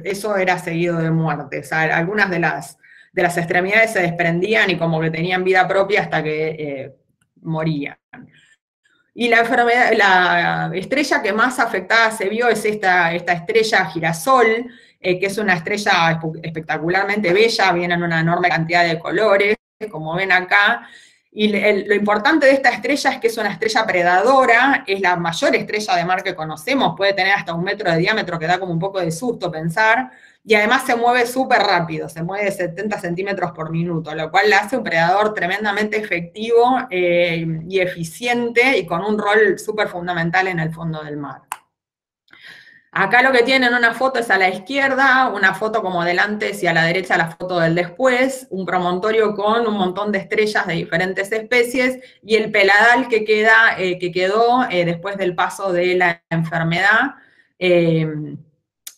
eso era seguido de muerte. O sea, algunas de las extremidades se desprendían y como que tenían vida propia hasta que morían. Y la estrella que más afectada se vio es esta estrella girasol, que es una estrella espectacularmente bella, viene en una enorme cantidad de colores, como ven acá. Y lo importante de esta estrella es que es una estrella predadora, es la mayor estrella de mar que conocemos, puede tener hasta 1 metro de diámetro, que da como un poco de susto pensar, y además se mueve súper rápido, se mueve 70 centímetros por minuto, lo cual la hace un predador tremendamente efectivo y eficiente, y con un rol súper fundamental en el fondo del mar. Acá lo que tienen una foto es a la izquierda, una foto como del antes, y a la derecha la foto del después, un promontorio con un montón de estrellas de diferentes especies, y el peladal que quedó después del paso de la enfermedad en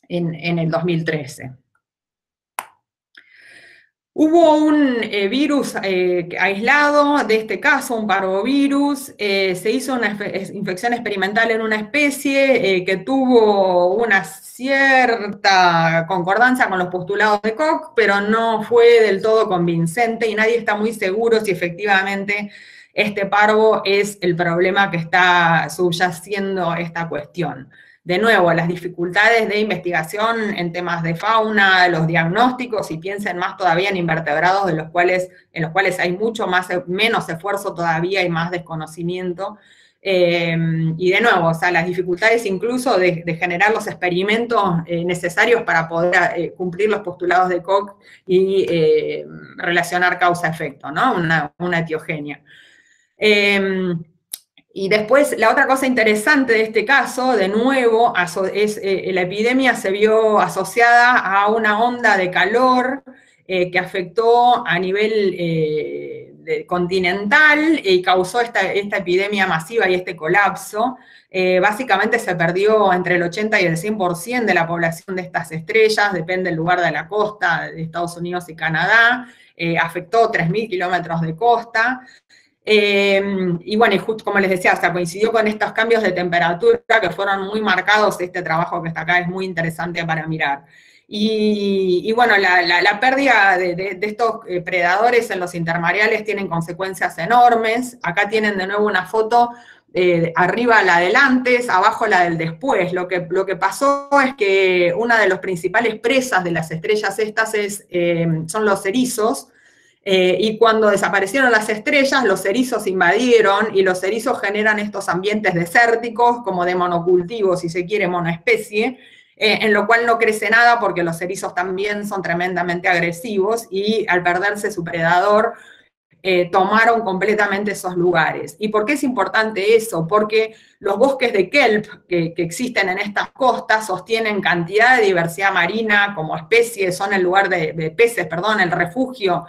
el 2013. Hubo un virus aislado de este caso, un parvovirus. Se hizo una infección experimental en una especie que tuvo una cierta concordancia con los postulados de Koch, pero no fue del todo convincente, y nadie está muy seguro si efectivamente este parvo es el problema que está subyaciendo esta cuestión. De nuevo, las dificultades de investigación en temas de fauna, los diagnósticos, y piensen más todavía en invertebrados en los cuales hay menos esfuerzo todavía y más desconocimiento. Y de nuevo, o sea, las dificultades incluso de generar los experimentos necesarios para poder cumplir los postulados de Koch y relacionar causa-efecto, ¿no? Una etiogenia. Y después, la otra cosa interesante de este caso, de nuevo, es la epidemia se vio asociada a una onda de calor que afectó a nivel continental y causó esta epidemia masiva y este colapso. Básicamente se perdió entre el 80 y el 100% de la población de estas estrellas, depende del lugar de la costa de Estados Unidos y Canadá, afectó 3.000 kilómetros de costa. Y bueno, y justo como les decía, o sea, coincidió con estos cambios de temperatura que fueron muy marcados. Este trabajo que está acá es muy interesante para mirar. Y bueno, la pérdida de estos predadores en los intermareales tienen consecuencias enormes. Acá tienen de nuevo una foto, arriba la del antes, abajo la del después. Lo que pasó es que una de las principales presas de las estrellas estas son los erizos. Y cuando desaparecieron las estrellas, los erizos invadieron, y los erizos generan estos ambientes desérticos, como de monocultivo, si se quiere, monoespecie, en lo cual no crece nada porque los erizos también son tremendamente agresivos, y al perderse su predador, tomaron completamente esos lugares. ¿Y por qué es importante eso? Porque los bosques de kelp que existen en estas costas sostienen cantidad de diversidad marina como especies, son el lugar de peces, perdón, el refugio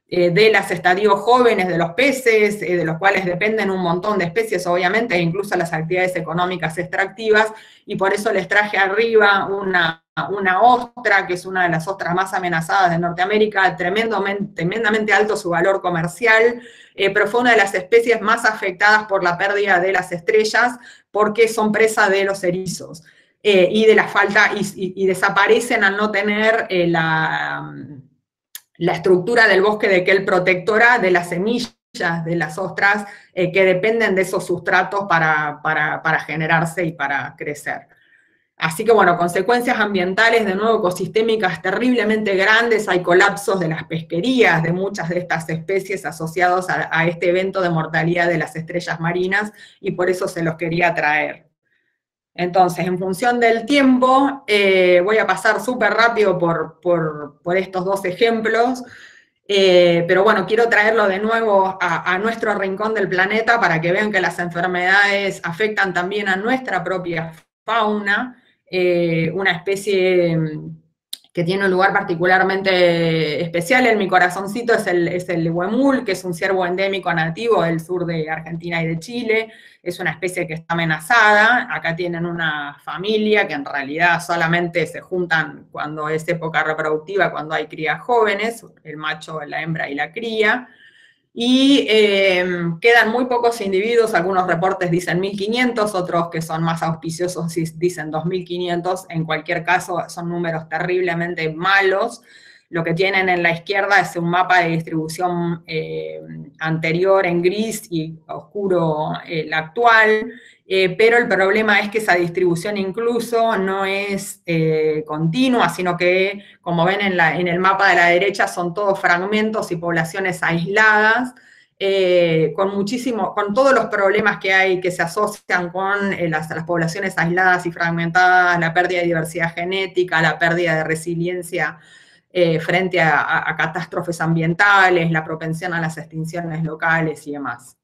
de las estadios jóvenes de los peces, de los cuales dependen un montón de especies, obviamente, e incluso las actividades económicas extractivas, y por eso les traje arriba una ostra, que es una de las ostras más amenazadas de Norteamérica, tremendamente alto su valor comercial, pero fue una de las especies más afectadas por la pérdida de las estrellas, porque son presa de los erizos, y de la falta, y desaparecen al no tener la estructura del bosque de kelp protectora de las semillas de las ostras que dependen de esos sustratos para generarse y para crecer. Así que bueno, consecuencias ambientales, de nuevo, ecosistémicas terriblemente grandes, hay colapsos de las pesquerías de muchas de estas especies asociados a este evento de mortalidad de las estrellas marinas, y por eso se los quería traer. Entonces, en función del tiempo, voy a pasar súper rápido por estos dos ejemplos, pero bueno, quiero traerlo de nuevo a nuestro rincón del planeta para que vean que las enfermedades afectan también a nuestra propia fauna. Una especie que tiene un lugar particularmente especial en mi corazoncito es el huemul, que es un ciervo endémico nativo del sur de Argentina y de Chile. Es una especie que está amenazada. Acá tienen una familia que en realidad solamente se juntan cuando es época reproductiva, cuando hay crías jóvenes, el macho, la hembra y la cría. Y quedan muy pocos individuos, algunos reportes dicen 1.500, otros que son más auspiciosos dicen 2.500, en cualquier caso son números terriblemente malos. Lo que tienen en la izquierda es un mapa de distribución anterior en gris y oscuro el actual, pero el problema es que esa distribución incluso no es continua, sino que, como ven en el mapa de la derecha, son todos fragmentos y poblaciones aisladas, con todos los problemas que hay que se asocian con las poblaciones aisladas y fragmentadas, la pérdida de diversidad genética, la pérdida de resiliencia frente a catástrofes ambientales, la propensión a las extinciones locales y demás.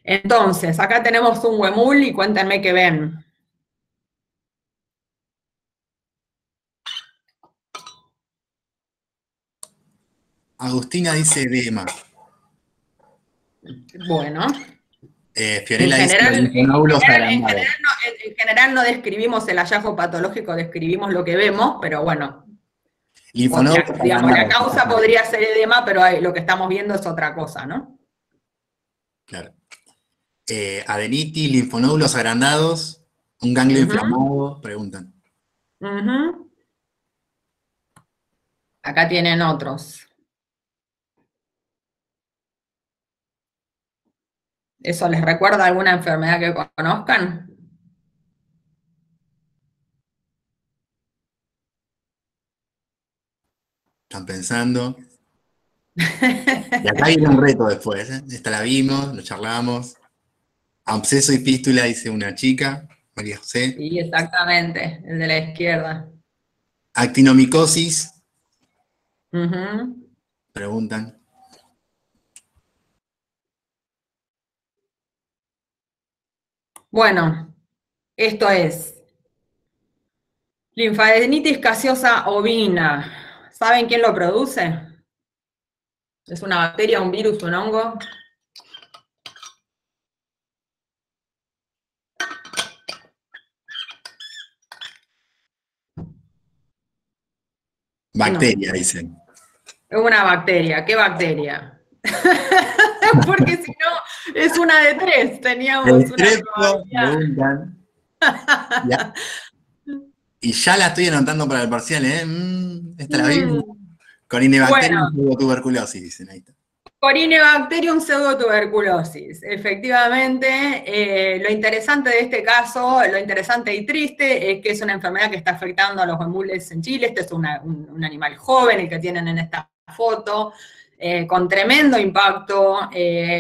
Entonces, acá tenemos un huemul y cuéntenme qué ven. Agustina dice edema. Bueno. Fiorella dice linfonódulos agrandados. En general no describimos el hallazgo patológico, describimos lo que vemos, pero bueno. Digamos, la causa podría ser edema, pero lo que estamos viendo es otra cosa, ¿no? Claro. Adenitis, linfonódulos agrandados, un ganglio inflamado, preguntan. Acá tienen otros. ¿Eso les recuerda alguna enfermedad que conozcan? Están pensando. Y acá viene un reto después, ¿eh? Esta la vimos, lo charlamos. Absceso y fístula, dice una chica, María José. Sí, exactamente, el de la izquierda. Actinomicosis. Preguntan. Bueno, esto es linfadenitis gaseosa ovina. ¿Saben quién lo produce? ¿Es una bacteria, un virus, un hongo? Bacteria, dicen. Es una bacteria. ¿Qué bacteria? Porque si no, es una de tres. Teníamos una probabilidad. Ya. Y ya la estoy anotando para el parcial, ¿eh? Esta la vimos. Corynebacterium pseudotuberculosis, dicen ahí. Corynebacterium pseudotuberculosis, efectivamente. Lo interesante de este caso, lo interesante y triste, es que es una enfermedad que está afectando a los huemules en Chile. Este es un animal joven, el que tienen en esta foto, con tremendo impacto.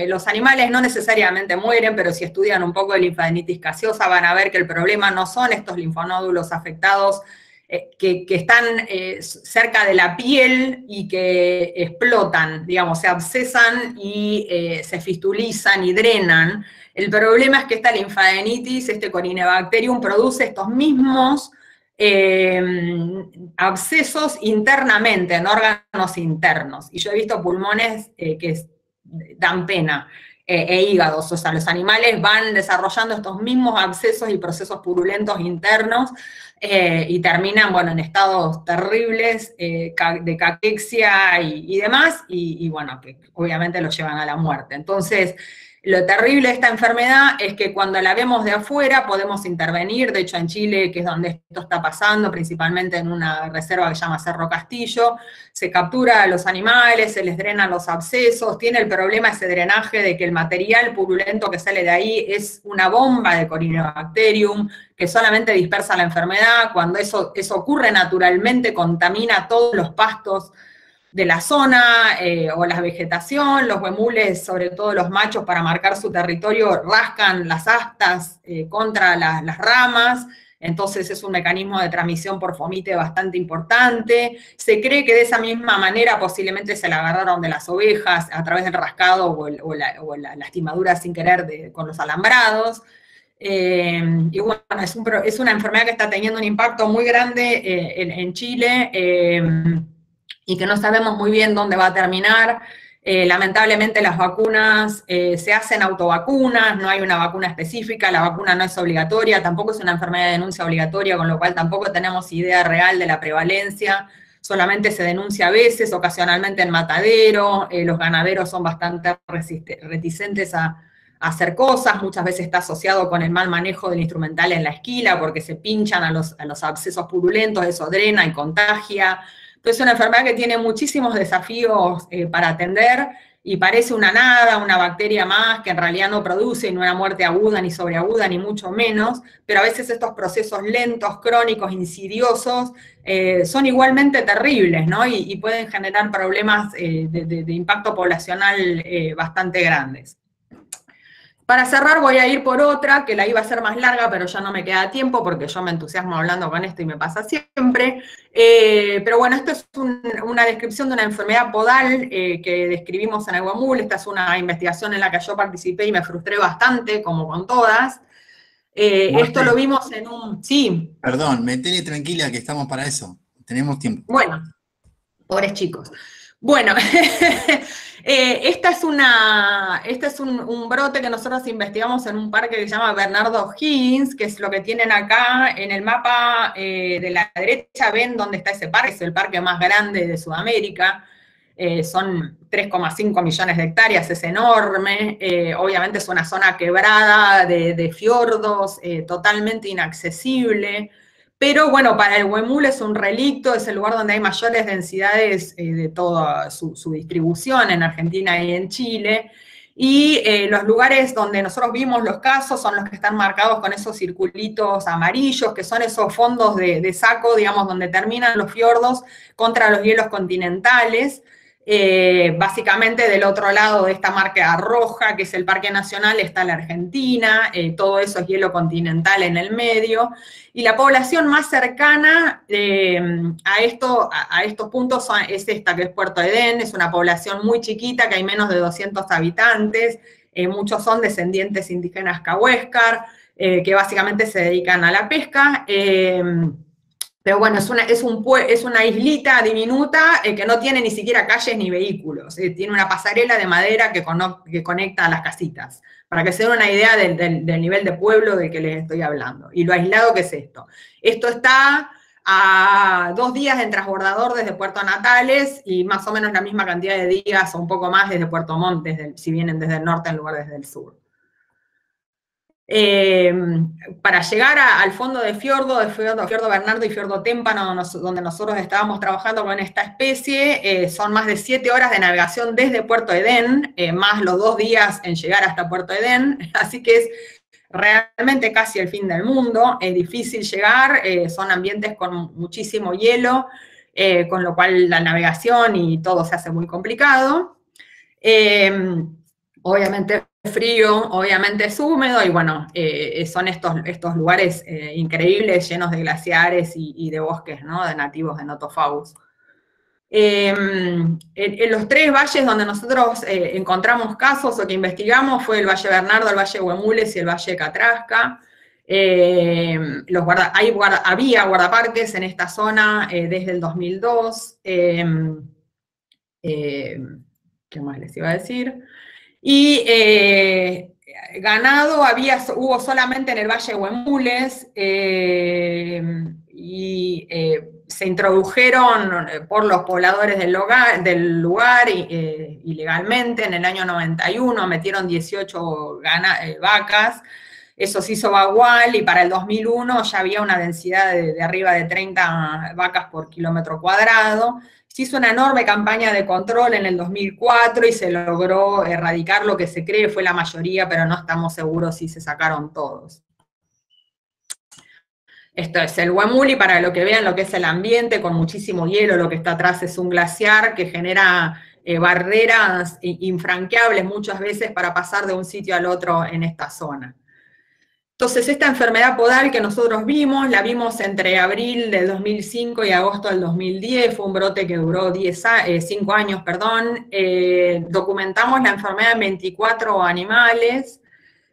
Los animales no necesariamente mueren, pero si estudian un poco de linfadenitis gaseosa van a ver que el problema no son estos linfonódulos afectados que están cerca de la piel y que explotan, digamos, se abscesan y se fistulizan y drenan. El problema es que esta linfadenitis, este Corynebacterium, produce estos mismos abscesos internamente, en órganos internos. Y yo he visto pulmones que dan pena, e hígados, o sea, los animales van desarrollando estos mismos abscesos y procesos purulentos internos, y terminan, bueno, en estados terribles de caquexia y demás, y bueno, que obviamente los llevan a la muerte. Entonces, Lo terrible de esta enfermedad es que cuando la vemos de afuera podemos intervenir. De hecho, en Chile, que es donde esto está pasando, principalmente en una reserva que se llama Cerro Castillo, se captura a los animales, se les drenan los abscesos, tiene el problema ese drenaje de que el material purulento que sale de ahí es una bomba de Corynebacterium, que solamente dispersa la enfermedad. Cuando eso ocurre naturalmente, contamina todos los pastos de la zona, o la vegetación. Los huemules, sobre todo los machos, para marcar su territorio, rascan las astas contra las ramas, entonces es un mecanismo de transmisión por fomite bastante importante. Se cree que de esa misma manera posiblemente se la agarraron de las ovejas a través del rascado o la lastimadura sin querer con los alambrados. Y bueno, es una enfermedad que está teniendo un impacto muy grande en Chile, y que no sabemos muy bien dónde va a terminar. Lamentablemente las vacunas se hacen autovacunas, no hay una vacuna específica, la vacuna no es obligatoria, tampoco es una enfermedad de denuncia obligatoria, con lo cual tampoco tenemos idea real de la prevalencia, solamente se denuncia a veces, ocasionalmente en matadero. Los ganaderos son bastante reticentes a hacer cosas, muchas veces está asociado con el mal manejo del instrumental en la esquila, porque se pinchan a los abscesos purulentos, eso drena y contagia. Entonces es una enfermedad que tiene muchísimos desafíos para atender, y parece una nada, una bacteria más, que en realidad no produce ni una muerte aguda ni sobreaguda, ni mucho menos, pero a veces estos procesos lentos, crónicos, insidiosos, son igualmente terribles, ¿no? Y pueden generar problemas de impacto poblacional bastante grandes. Para cerrar voy a ir por otra, que la iba a hacer más larga, pero ya no me queda tiempo, porque yo me entusiasmo hablando con esto y me pasa siempre. Pero bueno, esto es una descripción de una enfermedad podal que describimos en el huemul. Esta es una investigación en la que yo participé y me frustré bastante, como con todas. Esto lo vimos en un... Sí. Perdón, metele tranquila que estamos para eso. Tenemos tiempo. Bueno, pobres chicos. Bueno, este es un brote que nosotros investigamos en un parque que se llama Bernardo O'Higgins, que es lo que tienen acá en el mapa de la derecha. Ven dónde está ese parque, es el parque más grande de Sudamérica. Son 3,5 millones de hectáreas, es enorme. Obviamente es una zona quebrada de fiordos, totalmente inaccesible. Pero bueno, para el huemul es un relicto, es el lugar donde hay mayores densidades de toda su distribución en Argentina y en Chile. Y los lugares donde nosotros vimos los casos son los que están marcados con esos circulitos amarillos, que son esos fondos de saco, digamos, donde terminan los fiordos contra los hielos continentales. Básicamente del otro lado de esta marca roja, que es el Parque Nacional, está la Argentina, todo eso es hielo continental en el medio, y la población más cercana a estos puntos es esta, que es Puerto Edén. Es una población muy chiquita, que hay menos de 200 habitantes, muchos son descendientes indígenas cahuéscar, que básicamente se dedican a la pesca. Pero bueno, es una islita diminuta que no tiene ni siquiera calles ni vehículos. Tiene una pasarela de madera que conecta a las casitas, para que se den una idea del nivel de pueblo del que les estoy hablando. Y lo aislado que es esto. Esto está a 2 días en transbordador desde Puerto Natales, y más o menos la misma cantidad de días o un poco más desde Puerto Montt, si vienen desde el norte en lugar desde el sur. Para llegar al fondo de fiordo Bernardo y fiordo Témpano, donde nosotros estábamos trabajando con esta especie, son más de 7 horas de navegación desde Puerto Edén, más los 2 días en llegar hasta Puerto Edén, así que es realmente casi el fin del mundo. Es difícil llegar, son ambientes con muchísimo hielo, con lo cual la navegación y todo se hace muy complicado. Obviamente frío, obviamente es húmedo, y bueno, son estos lugares increíbles, llenos de glaciares y de bosques, ¿no?, de nativos de Notofagus. En los 3 valles donde nosotros encontramos casos o que investigamos fue el Valle Bernardo, el Valle Huemules y el Valle Catrasca. Había guardaparques en esta zona desde el 2002. ¿Qué más les iba a decir? Y ganado hubo solamente en el Valle Huemules, se introdujeron por los pobladores del lugar ilegalmente. En el año 91 metieron 18 vacas, eso se hizo vagual, y para el 2001 ya había una densidad de arriba de 30 vacas por kilómetro cuadrado. Se hizo una enorme campaña de control en el 2004 y se logró erradicar lo que se cree fue la mayoría, pero no estamos seguros si se sacaron todos. Esto es el Huemul, para lo que vean lo que es el ambiente, con muchísimo hielo. Lo que está atrás es un glaciar que genera barreras infranqueables muchas veces para pasar de un sitio al otro en esta zona. Entonces, esta enfermedad podal que nosotros vimos, la vimos entre abril del 2005 y agosto del 2010, fue un brote que duró 5 años, perdón. Documentamos la enfermedad en 24 animales.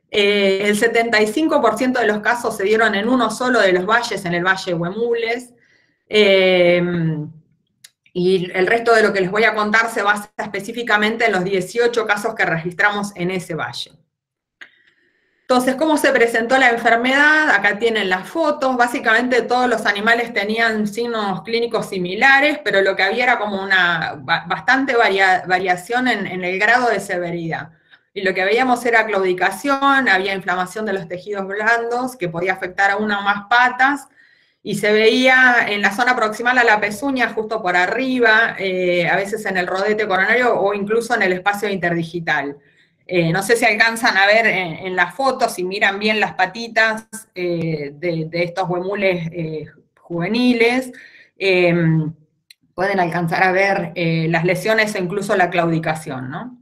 El 75% de los casos se dieron en uno solo de los valles, en el Valle Huemules. Y el resto de lo que les voy a contar se basa específicamente en los 18 casos que registramos en ese valle. Entonces, ¿cómo se presentó la enfermedad? Acá tienen las fotos. Básicamente todos los animales tenían signos clínicos similares, pero lo que había era como una bastante variación en el grado de severidad. Y lo que veíamos era claudicación, había inflamación de los tejidos blandos, que podía afectar a una o más patas, y se veía en la zona proximal a la pezuña, justo por arriba, a veces en el rodete coronario o incluso en el espacio interdigital. No sé si alcanzan a ver en las fotos, si miran bien las patitas de estos huemules juveniles, pueden alcanzar a ver las lesiones e incluso la claudicación, ¿no?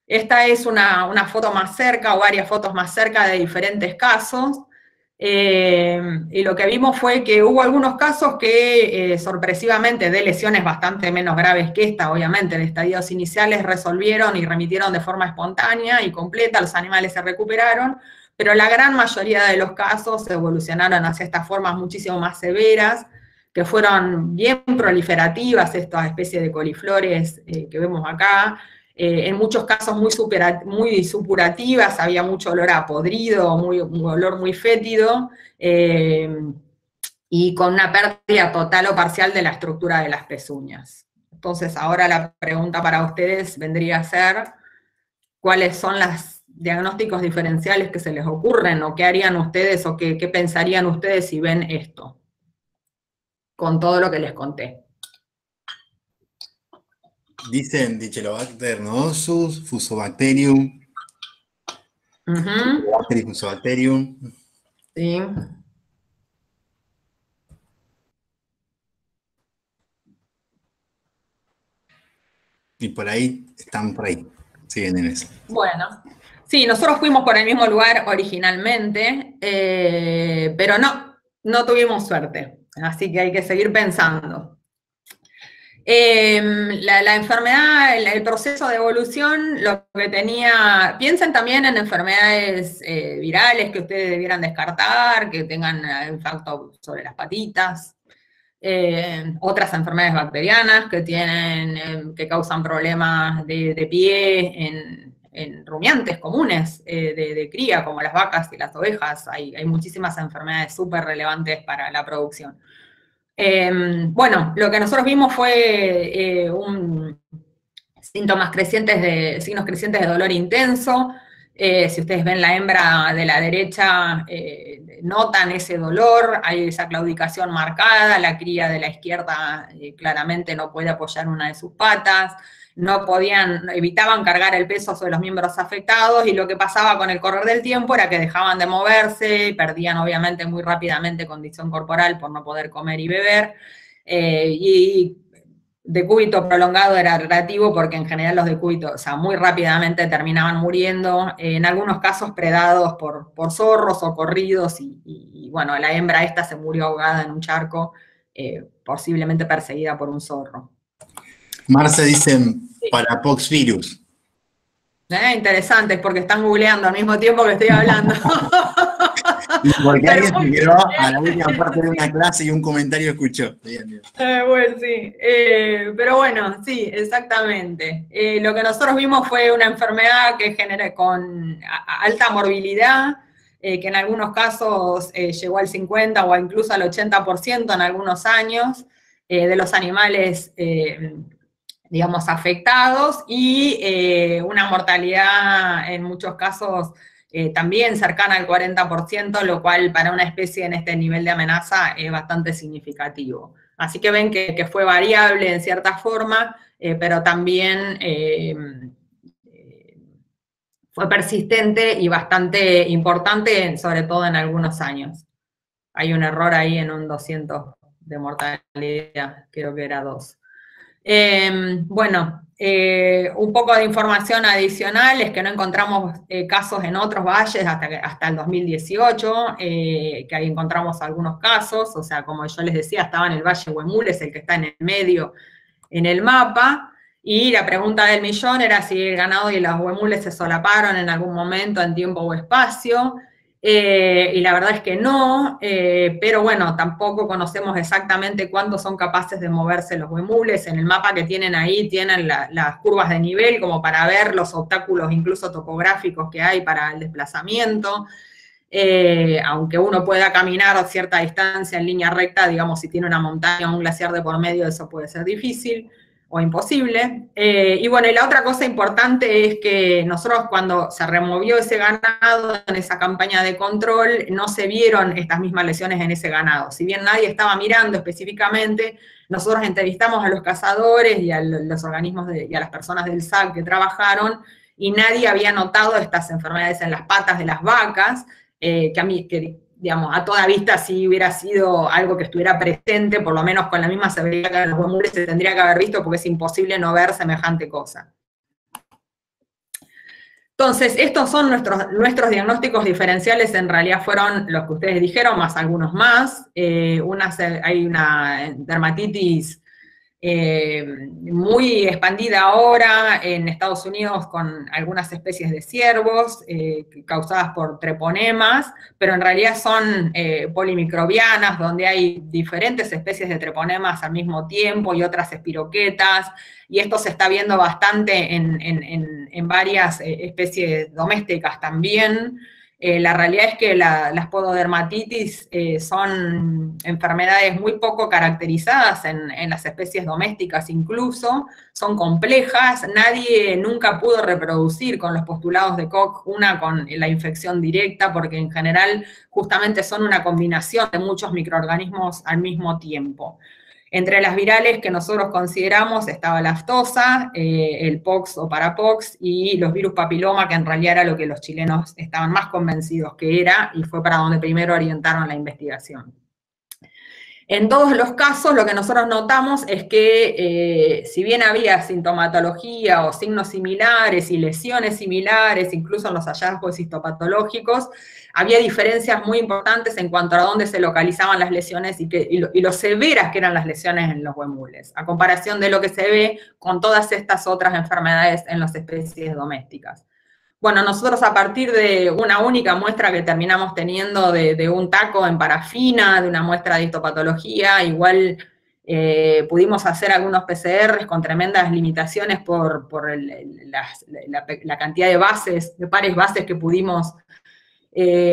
Esta es una foto más cerca, o varias fotos más cerca de diferentes casos, y lo que vimos fue que hubo algunos casos que sorpresivamente, de lesiones bastante menos graves que esta, obviamente, en estadios iniciales resolvieron y remitieron de forma espontánea y completa, los animales se recuperaron, pero la gran mayoría de los casos evolucionaron hacia estas formas muchísimo más severas, que fueron bien proliferativas, estas especies de coliflores que vemos acá. En muchos casos muy supurativas, había mucho olor a podrido, un olor muy fétido, y con una pérdida total o parcial de la estructura de las pezuñas. Entonces, ahora la pregunta para ustedes vendría a ser, ¿cuáles son los diagnósticos diferenciales que se les ocurren, o qué harían ustedes, o qué pensarían ustedes si ven esto, con todo lo que les conté? Dicen Dichelobacter nodosus, Fusobacterium. Fusobacterium. Sí. Y por ahí, están por ahí, siguen en eso. Bueno, sí, nosotros fuimos por el mismo lugar originalmente, pero no tuvimos suerte, así que hay que seguir pensando. La enfermedad, el proceso de evolución, lo que tenía, piensen también en enfermedades virales que ustedes debieran descartar, que tengan impacto sobre las patitas, otras enfermedades bacterianas que causan problemas de pie en rumiantes comunes de cría, como las vacas y las ovejas. Hay muchísimas enfermedades súper relevantes para la producción. Bueno, lo que nosotros vimos fue signos crecientes de dolor intenso. Si ustedes ven la hembra de la derecha, notan ese dolor, hay esa claudicación marcada, la cría de la izquierda claramente no puede apoyar una de sus patas, evitaban cargar el peso sobre los miembros afectados, y lo que pasaba con el correr del tiempo era que dejaban de moverse, perdían obviamente muy rápidamente condición corporal por no poder comer y beber, y decúbito prolongado era relativo porque en general los decúbitos, o sea, muy rápidamente terminaban muriendo, en algunos casos predados por zorros o corridos, y bueno, la hembra esta se murió ahogada en un charco, posiblemente perseguida por un zorro. Marce dice para Poxvirus. Interesante, porque están googleando al mismo tiempo que estoy hablando. Y porque alguien se quedó a la última parte de una clase y un comentario escuchó. Bueno, sí. Pero bueno, sí, exactamente. Lo que nosotros vimos fue una enfermedad que genera con alta morbilidad, que en algunos casos llegó al 50 o incluso al 80% en algunos años de los animales, digamos, afectados, y una mortalidad en muchos casos también cercana al 40%, lo cual para una especie en este nivel de amenaza es bastante significativo. Así que ven que fue variable en cierta forma, pero también fue persistente y bastante importante, sobre todo en algunos años. Hay un error ahí en un 200 de mortalidad, creo que era 2. Bueno, un poco de información adicional es que no encontramos casos en otros valles hasta el 2018, que ahí encontramos algunos casos, o sea, como yo les decía, estaba en el Valle Huemules, el que está en el medio en el mapa, y la pregunta del millón era si el ganado y los huemules se solaparon en algún momento en tiempo o espacio, y la verdad es que no, pero bueno, tampoco conocemos exactamente cuántos son capaces de moverse los huemules. En el mapa que tienen ahí tienen las curvas de nivel como para ver los obstáculos incluso topográficos que hay para el desplazamiento. Aunque uno pueda caminar a cierta distancia en línea recta, digamos, si tiene una montaña o un glaciar de por medio, eso puede ser difícil o imposible. Y bueno, y la otra cosa importante es que nosotros cuando se removió ese ganado en esa campaña de control, no se vieron estas mismas lesiones en ese ganado. Si bien nadie estaba mirando específicamente, nosotros entrevistamos a los cazadores y a los organismos y a las personas del SAC que trabajaron, y nadie había notado estas enfermedades en las patas de las vacas, que digamos, a toda vista, si hubiera sido algo que estuviera presente, por lo menos con la misma severidad que en los huemules, se tendría que haber visto, porque es imposible no ver semejante cosa. Entonces, estos son nuestros diagnósticos diferenciales, en realidad fueron los que ustedes dijeron, más algunos más. Hay una dermatitis muy expandida ahora en Estados Unidos con algunas especies de ciervos causadas por treponemas, pero en realidad son polimicrobianas, donde hay diferentes especies de treponemas al mismo tiempo y otras espiroquetas, y esto se está viendo bastante en varias especies domésticas también. La realidad es que las pododermatitis son enfermedades muy poco caracterizadas en las especies domésticas incluso, son complejas, nadie nunca pudo reproducir con los postulados de Koch una con la infección directa, porque en general justamente son una combinación de muchos microorganismos al mismo tiempo. Entre las virales que nosotros consideramos estaba la aftosa, el pox o parapox, y los virus papiloma, que en realidad era lo que los chilenos estaban más convencidos que era, y fue para donde primero orientaron la investigación. En todos los casos, lo que nosotros notamos es que si bien había sintomatología o signos similares y lesiones similares, incluso en los hallazgos histopatológicos, había diferencias muy importantes en cuanto a dónde se localizaban las lesiones y lo severas que eran las lesiones en los huemules, a comparación de lo que se ve con todas estas otras enfermedades en las especies domésticas. Bueno, nosotros a partir de una única muestra que terminamos teniendo de un taco en parafina, de una muestra de histopatología, igual pudimos hacer algunos PCRs con tremendas limitaciones por la cantidad de pares bases que pudimos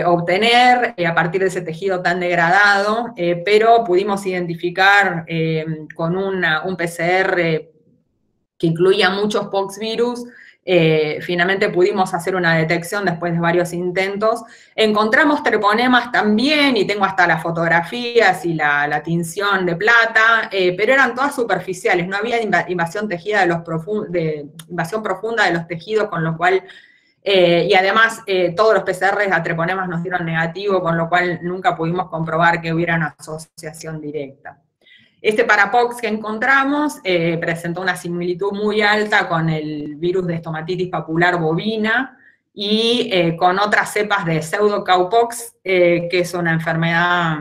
obtener a partir de ese tejido tan degradado, pero pudimos identificar con un PCR que incluía muchos poxvirus. Finalmente pudimos hacer una detección después de varios intentos. Encontramos treponemas también, y tengo hasta las fotografías y la tinción de plata, pero eran todas superficiales, no había invasión invasión profunda de los tejidos, con lo cual, y además todos los PCRs a treponemas nos dieron negativo, con lo cual nunca pudimos comprobar que hubiera una asociación directa. Este parapox que encontramos presentó una similitud muy alta con el virus de estomatitis papular bovina y con otras cepas de pseudo-cowpox, que es una enfermedad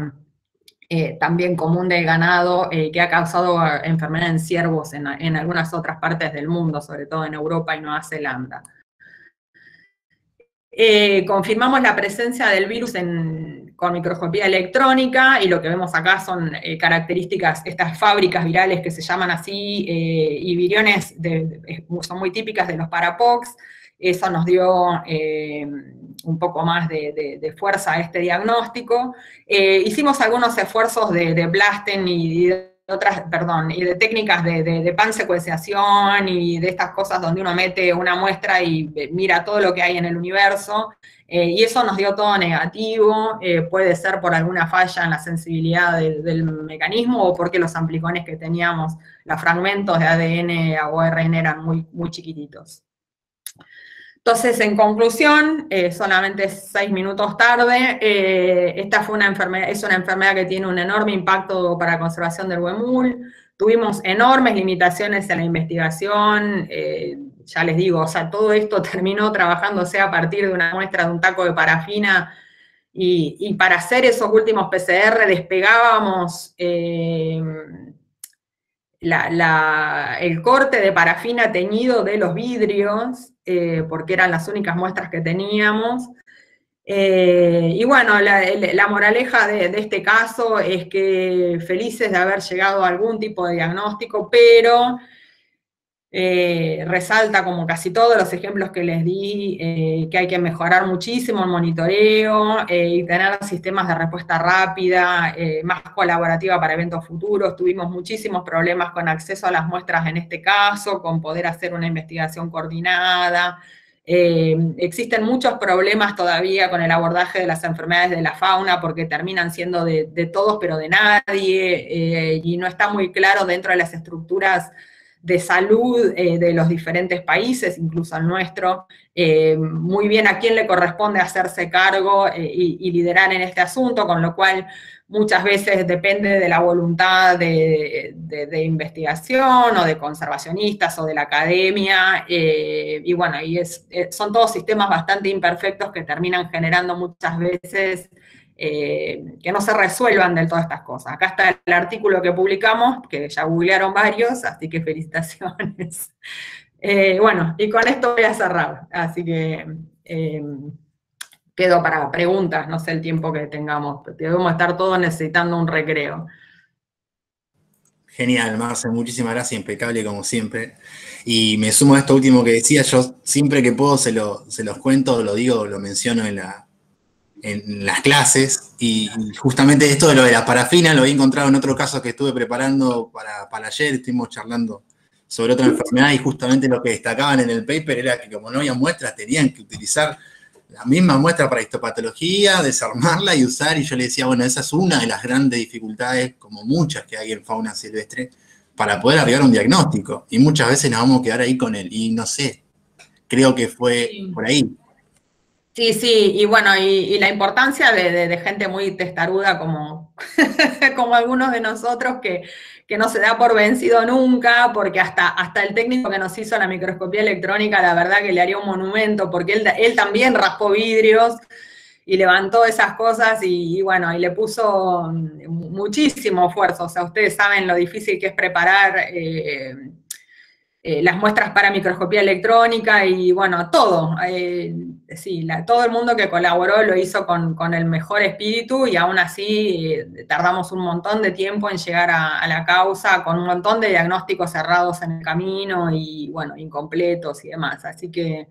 también común del ganado, que ha causado enfermedad en ciervos en algunas otras partes del mundo, sobre todo en Europa y Nueva Zelanda. Confirmamos la presencia del virus con microscopía electrónica, y lo que vemos acá son características, estas fábricas virales que se llaman así, y viriones son muy típicas de los parapox. eso nos dio un poco más de fuerza a este diagnóstico. Hicimos algunos esfuerzos de blasting y de técnicas de pansecuenciación y de estas cosas donde uno mete una muestra y mira todo lo que hay en el universo, y eso nos dio todo negativo. Puede ser por alguna falla en la sensibilidad del mecanismo o porque los amplicones que teníamos, los fragmentos de ADN o ARN eran muy, muy chiquititos. Entonces, en conclusión, solamente 6 minutos tarde, esta fue es una enfermedad que tiene un enorme impacto para la conservación del huemul. Tuvimos enormes limitaciones en la investigación, ya les digo, o sea, todo esto terminó trabajándose a partir de una muestra de un taco de parafina, y para hacer esos últimos PCR despegábamos el corte de parafina teñido de los vidrios, porque eran las únicas muestras que teníamos. Y bueno, la moraleja de este caso es que felices de haber llegado a algún tipo de diagnóstico, pero resalta, como casi todos los ejemplos que les di, que hay que mejorar muchísimo el monitoreo y tener sistemas de respuesta rápida, más colaborativa para eventos futuros. Tuvimos muchísimos problemas con acceso a las muestras en este caso, con poder hacer una investigación coordinada. Existen muchos problemas todavía con el abordaje de las enfermedades de la fauna, porque terminan siendo de todos pero de nadie, y no está muy claro dentro de las estructuras de salud de los diferentes países, incluso el nuestro, muy bien a quién le corresponde hacerse cargo y liderar en este asunto, con lo cual muchas veces depende de la voluntad de investigación o de conservacionistas o de la academia, y bueno, son todos sistemas bastante imperfectos que terminan generando muchas veces que no se resuelvan del todo estas cosas. Acá está el artículo que publicamos, que ya googlearon varios, así que felicitaciones. Bueno, y con esto voy a cerrar, así que quedo para preguntas, no sé el tiempo que tengamos, pero debemos estar todos necesitando un recreo. Genial, Marce, muchísimas gracias, impecable como siempre. Y me sumo a esto último que decía, yo siempre que puedo se los cuento, lo digo, lo menciono en las clases, y justamente esto de lo de las parafinas lo había encontrado en otro caso que estuve preparando para ayer. Estuvimos charlando sobre otra enfermedad y justamente lo que destacaban en el paper era que como no había muestras, tenían que utilizar la misma muestra para histopatología, desarmarla y usar, y yo le decía, bueno, esa es una de las grandes dificultades, como muchas que hay en fauna silvestre, para poder arribar a un diagnóstico, y muchas veces nos vamos a quedar ahí con él, y no sé, creo que fue por ahí. Sí, sí, y bueno, y la importancia de gente muy testaruda como, como algunos de nosotros, que no se da por vencido nunca, porque hasta el técnico que nos hizo la microscopía electrónica, la verdad que le haría un monumento, porque él también raspó vidrios y levantó esas cosas, y bueno, y le puso muchísimo esfuerzo. O sea, ustedes saben lo difícil que es preparar las muestras para microscopía electrónica, y bueno, todo. Sí, todo el mundo que colaboró lo hizo con el mejor espíritu, y aún así tardamos un montón de tiempo en llegar a la causa, con un montón de diagnósticos cerrados en el camino y, bueno, incompletos y demás. Así que,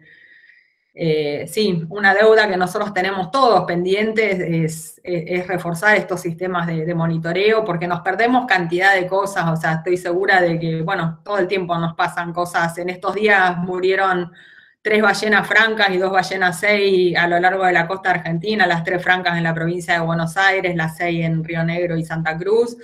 sí, una deuda que nosotros tenemos todos pendientes es reforzar estos sistemas de monitoreo, porque nos perdemos cantidad de cosas. O sea, estoy segura de que, bueno, todo el tiempo nos pasan cosas. En estos días murieron 3 ballenas francas y 2 ballenas sei a lo largo de la costa argentina, las 3 francas en la provincia de Buenos Aires, las 6 en Río Negro y Santa Cruz.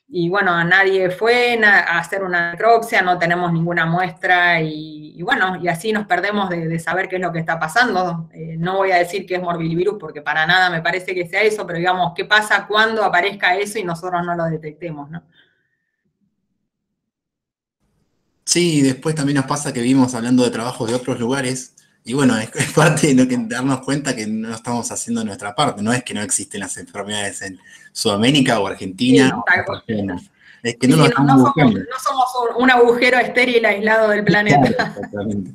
Y bueno, nadie fue a hacer una necropsia, no tenemos ninguna muestra, y bueno, y así nos perdemos de saber qué es lo que está pasando. No voy a decir que es morbillivirus, porque para nada me parece que sea eso, pero digamos, ¿qué pasa cuando aparezca eso y nosotros no lo detectemos, no? Sí, después también nos pasa que vimos hablando de trabajos de otros lugares, y bueno, es parte de lo que darnos cuenta que no estamos haciendo nuestra parte. No es que no existen las enfermedades en Sudamérica o Argentina, Sí, o Argentina. Es que no lo estamos buscando. No somos un agujero estéril aislado del planeta. Claro, exactamente.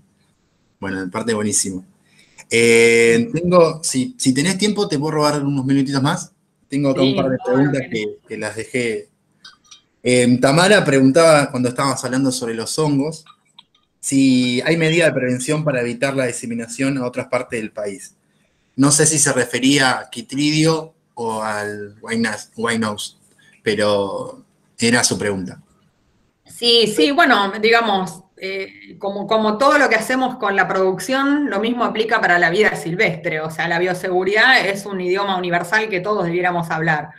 Bueno, en parte buenísimo. Si tenés tiempo, te puedo robar unos minutitos más. Tengo acá un par de preguntas que las dejé. Tamara preguntaba, cuando estábamos hablando sobre los hongos, si hay medida de prevención para evitar la diseminación a otras partes del país. No sé si se refería a Khitridio o al White Nose, pero era su pregunta. Sí, sí, bueno, digamos, como todo lo que hacemos con la producción, lo mismo aplica para la vida silvestre, o sea, la bioseguridad es un idioma universal que todos debiéramos hablar.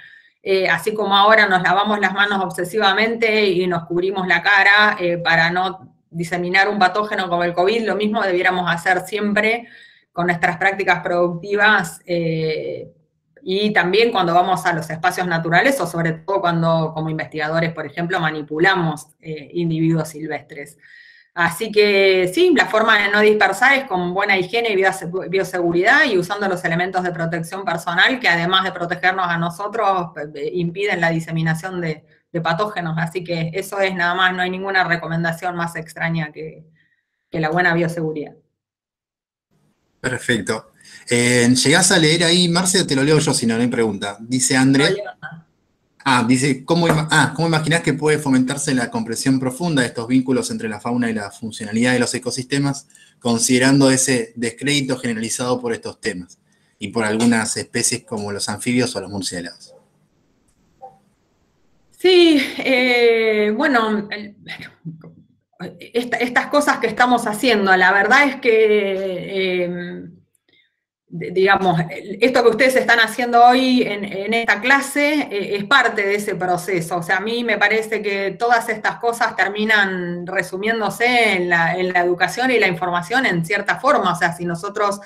Así como ahora nos lavamos las manos obsesivamente y nos cubrimos la cara para no diseminar un patógeno como el COVID, lo mismo debiéramos hacer siempre con nuestras prácticas productivas y también cuando vamos a los espacios naturales o sobre todo cuando como investigadores, por ejemplo, manipulamos individuos silvestres. Así que sí, la forma de no dispersar es con buena higiene y bioseguridad y usando los elementos de protección personal que además de protegernos a nosotros, impiden la diseminación de patógenos. Así que eso es nada más, no hay ninguna recomendación más extraña que la buena bioseguridad. Perfecto. ¿Llegás a leer ahí, Marce, o te lo leo yo si no hay pregunta? Dice André. Dice, ¿cómo imaginás que puede fomentarse la comprensión profunda de estos vínculos entre la fauna y la funcionalidad de los ecosistemas, considerando ese descrédito generalizado por estos temas y por algunas especies como los anfibios o los murciélagos? Sí, bueno, estas cosas que estamos haciendo, la verdad es que digamos, esto que ustedes están haciendo hoy en esta clase es parte de ese proceso. O sea, a mí me parece que todas estas cosas terminan resumiéndose en la educación y la información en cierta forma. O sea, si nosotros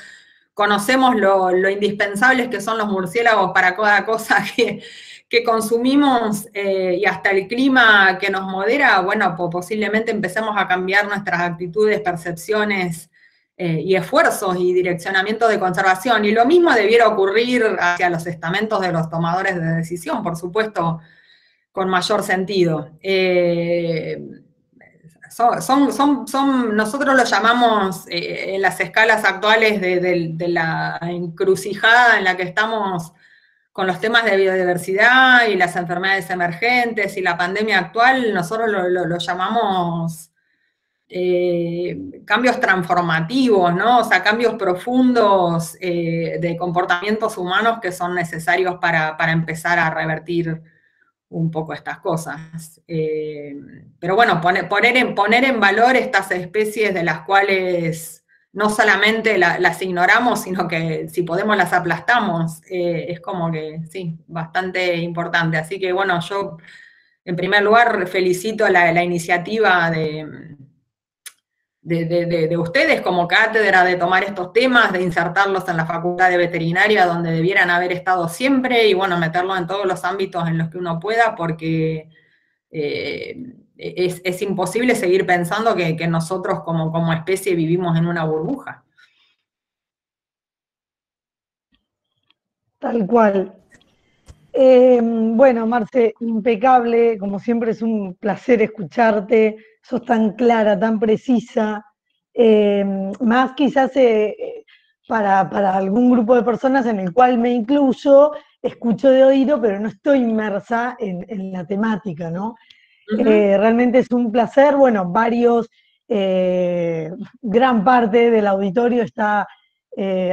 conocemos lo indispensables que son los murciélagos para cada cosa que consumimos y hasta el clima que nos modera, bueno, posiblemente empecemos a cambiar nuestras actitudes, percepciones, y esfuerzos y direccionamiento de conservación. Y lo mismo debiera ocurrir hacia los estamentos de los tomadores de decisión, por supuesto, con mayor sentido. Nosotros lo llamamos en las escalas actuales de la encrucijada en la que estamos con los temas de biodiversidad y las enfermedades emergentes y la pandemia actual, nosotros lo llamamos cambios transformativos, ¿no? O sea, cambios profundos de comportamientos humanos que son necesarios para empezar a revertir un poco estas cosas. Pero bueno, poner en valor estas especies de las cuales no solamente las ignoramos, sino que si podemos las aplastamos, es como que, sí, bastante importante. Así que bueno, yo en primer lugar felicito la iniciativa de ustedes como cátedra de tomar estos temas, de insertarlos en la facultad de veterinaria donde debieran haber estado siempre y bueno, meterlos en todos los ámbitos en los que uno pueda porque es imposible seguir pensando que nosotros como especie vivimos en una burbuja. Tal cual. Bueno, Marce, impecable, como siempre es un placer escucharte, sos tan clara, tan precisa, más quizás para algún grupo de personas en el cual me incluyo, escucho de oído, pero no estoy inmersa en la temática, ¿no? Realmente es un placer, bueno, gran parte del auditorio está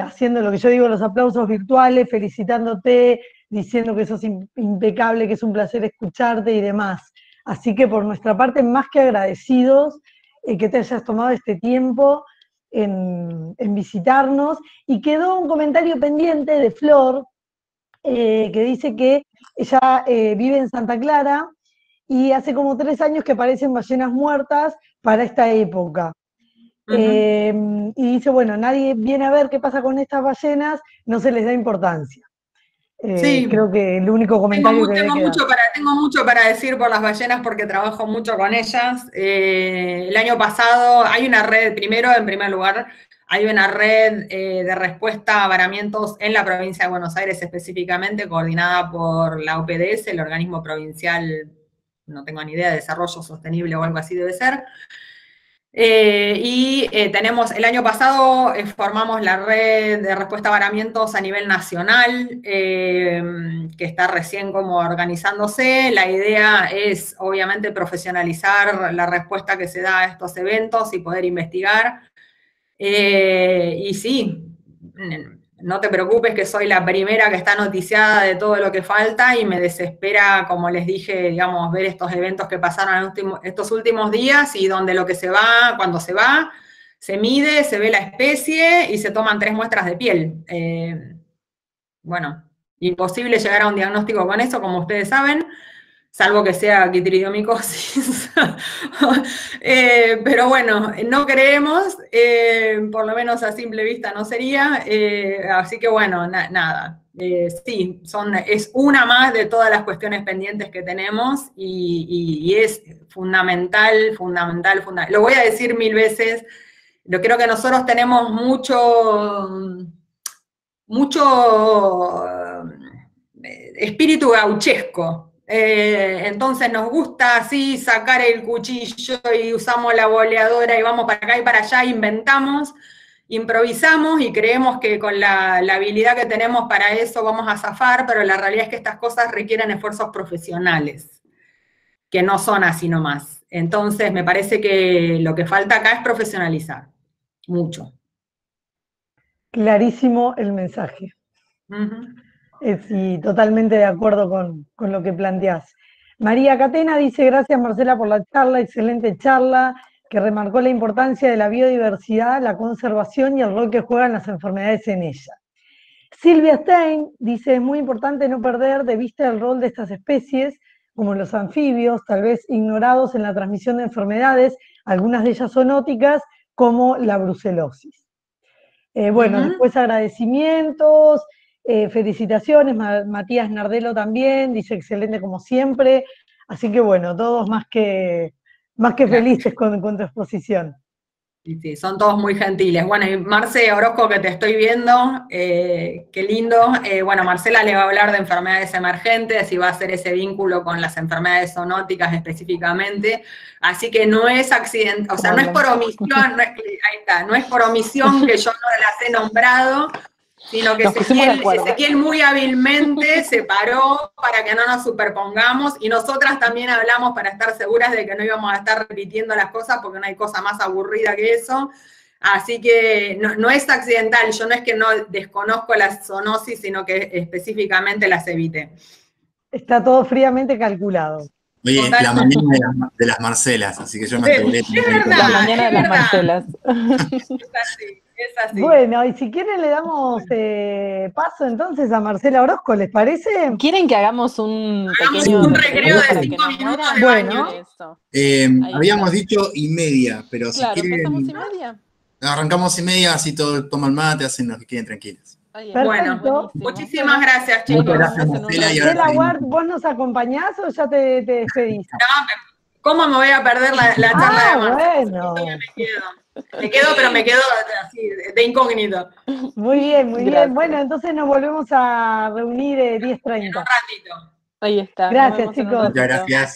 haciendo lo que yo digo, los aplausos virtuales, felicitándote, diciendo que sos impecable, que es un placer escucharte y demás. Así que por nuestra parte, más que agradecidos que te hayas tomado este tiempo en visitarnos. Y quedó un comentario pendiente de Flor, que dice que ella vive en Santa Clara y hace como 3 años que aparecen ballenas muertas para esta época. Y dice, bueno, nadie viene a ver qué pasa con estas ballenas, no se les da importancia. Sí. Creo que el único comentario tengo mucho para decir por las ballenas porque trabajo mucho con ellas. El año pasado hay una red, en primer lugar, hay una red de respuesta a varamientos en la provincia de Buenos Aires específicamente, coordinada por la OPDS, el organismo provincial, no tengo ni idea, de desarrollo sostenible o algo así debe ser. Tenemos, el año pasado formamos la red de respuesta a varamientos a nivel nacional, que está recién como organizándose. La idea es, obviamente, profesionalizar la respuesta que se da a estos eventos y poder investigar. Y sí, no te preocupes que soy la primera que está noticiada de todo lo que falta y me desespera, como les dije, digamos, ver estos eventos que pasaron estos últimos días y donde lo que se va, cuando se va, se mide, se ve la especie y se toman 3 muestras de piel. Bueno, imposible llegar a un diagnóstico con eso, como ustedes saben, salvo que sea quitridiomicosis. Pero bueno, no creemos, por lo menos a simple vista no sería, así que bueno, nada. Sí, es una más de todas las cuestiones pendientes que tenemos y es fundamental. Lo voy a decir 1000 veces, yo creo que nosotros tenemos mucho espíritu gauchesco. Entonces nos gusta así sacar el cuchillo y usamos la boleadora y vamos para acá y para allá, inventamos, improvisamos y creemos que con la habilidad que tenemos para eso vamos a zafar, pero la realidad es que estas cosas requieren esfuerzos profesionales, que no son así nomás. Entonces me parece que lo que falta acá es profesionalizar, mucho. Clarísimo el mensaje. Sí, totalmente de acuerdo con lo que planteás. María Catena dice, gracias Marcela por la charla, excelente charla, que remarcó la importancia de la biodiversidad, la conservación y el rol que juegan las enfermedades en ella. Silvia Stein dice, es muy importante no perder de vista el rol de estas especies, como los anfibios, tal vez ignorados en la transmisión de enfermedades, algunas de ellas zoonóticas, como la brucelosis. Bueno, después agradecimientos, felicitaciones, Matías Nardelo también, dice excelente como siempre, así que bueno, todos más que felices con tu exposición. Sí, son todos muy gentiles. Bueno, y Marce Orozco, que te estoy viendo, qué lindo. Bueno, Marcela le va a hablar de enfermedades emergentes y va a hacer ese vínculo con las enfermedades zoonóticas específicamente. Así que no es accidente, o sea, no es por omisión, ahí está, no es por omisión que yo no las he nombrado, sino que Ezequiel muy hábilmente se paró para que no nos superpongamos y nosotras también hablamos para estar seguras de que no íbamos a estar repitiendo las cosas porque no hay cosa más aburrida que eso. Así que no es accidental, yo no es que no desconozco la zoonosis, sino que específicamente las evité. Está todo fríamente calculado. Oye, la mañana de las Marcelas, así que yo me aseguré. La mañana de las Marcelas. Es así. Bueno, y si quieren le damos paso entonces a Marcela Orozco, ¿les parece? ¿Quieren que hagamos un pequeño recreo de 5 minutos de bueno, baño? Habíamos dicho 1:30, pero claro, si quieren... ¿empezamos 1:30? Arrancamos 1:30, así todos toman mate, hacen lo que queden tranquilos. Bueno, muchísimas gracias, chicos. Muchas gracias, Marcela. Marcela Ward, ¿vos nos acompañás o ya te despedís? No, ¿cómo me voy a perder la charla de Marcela? Bueno. Me quedo, pero me quedo así, de incógnito. Muy bien, muy bien. Bueno, entonces nos volvemos a reunir 10:30. En un ratito. Ahí está. Gracias, chicos. Muchas gracias.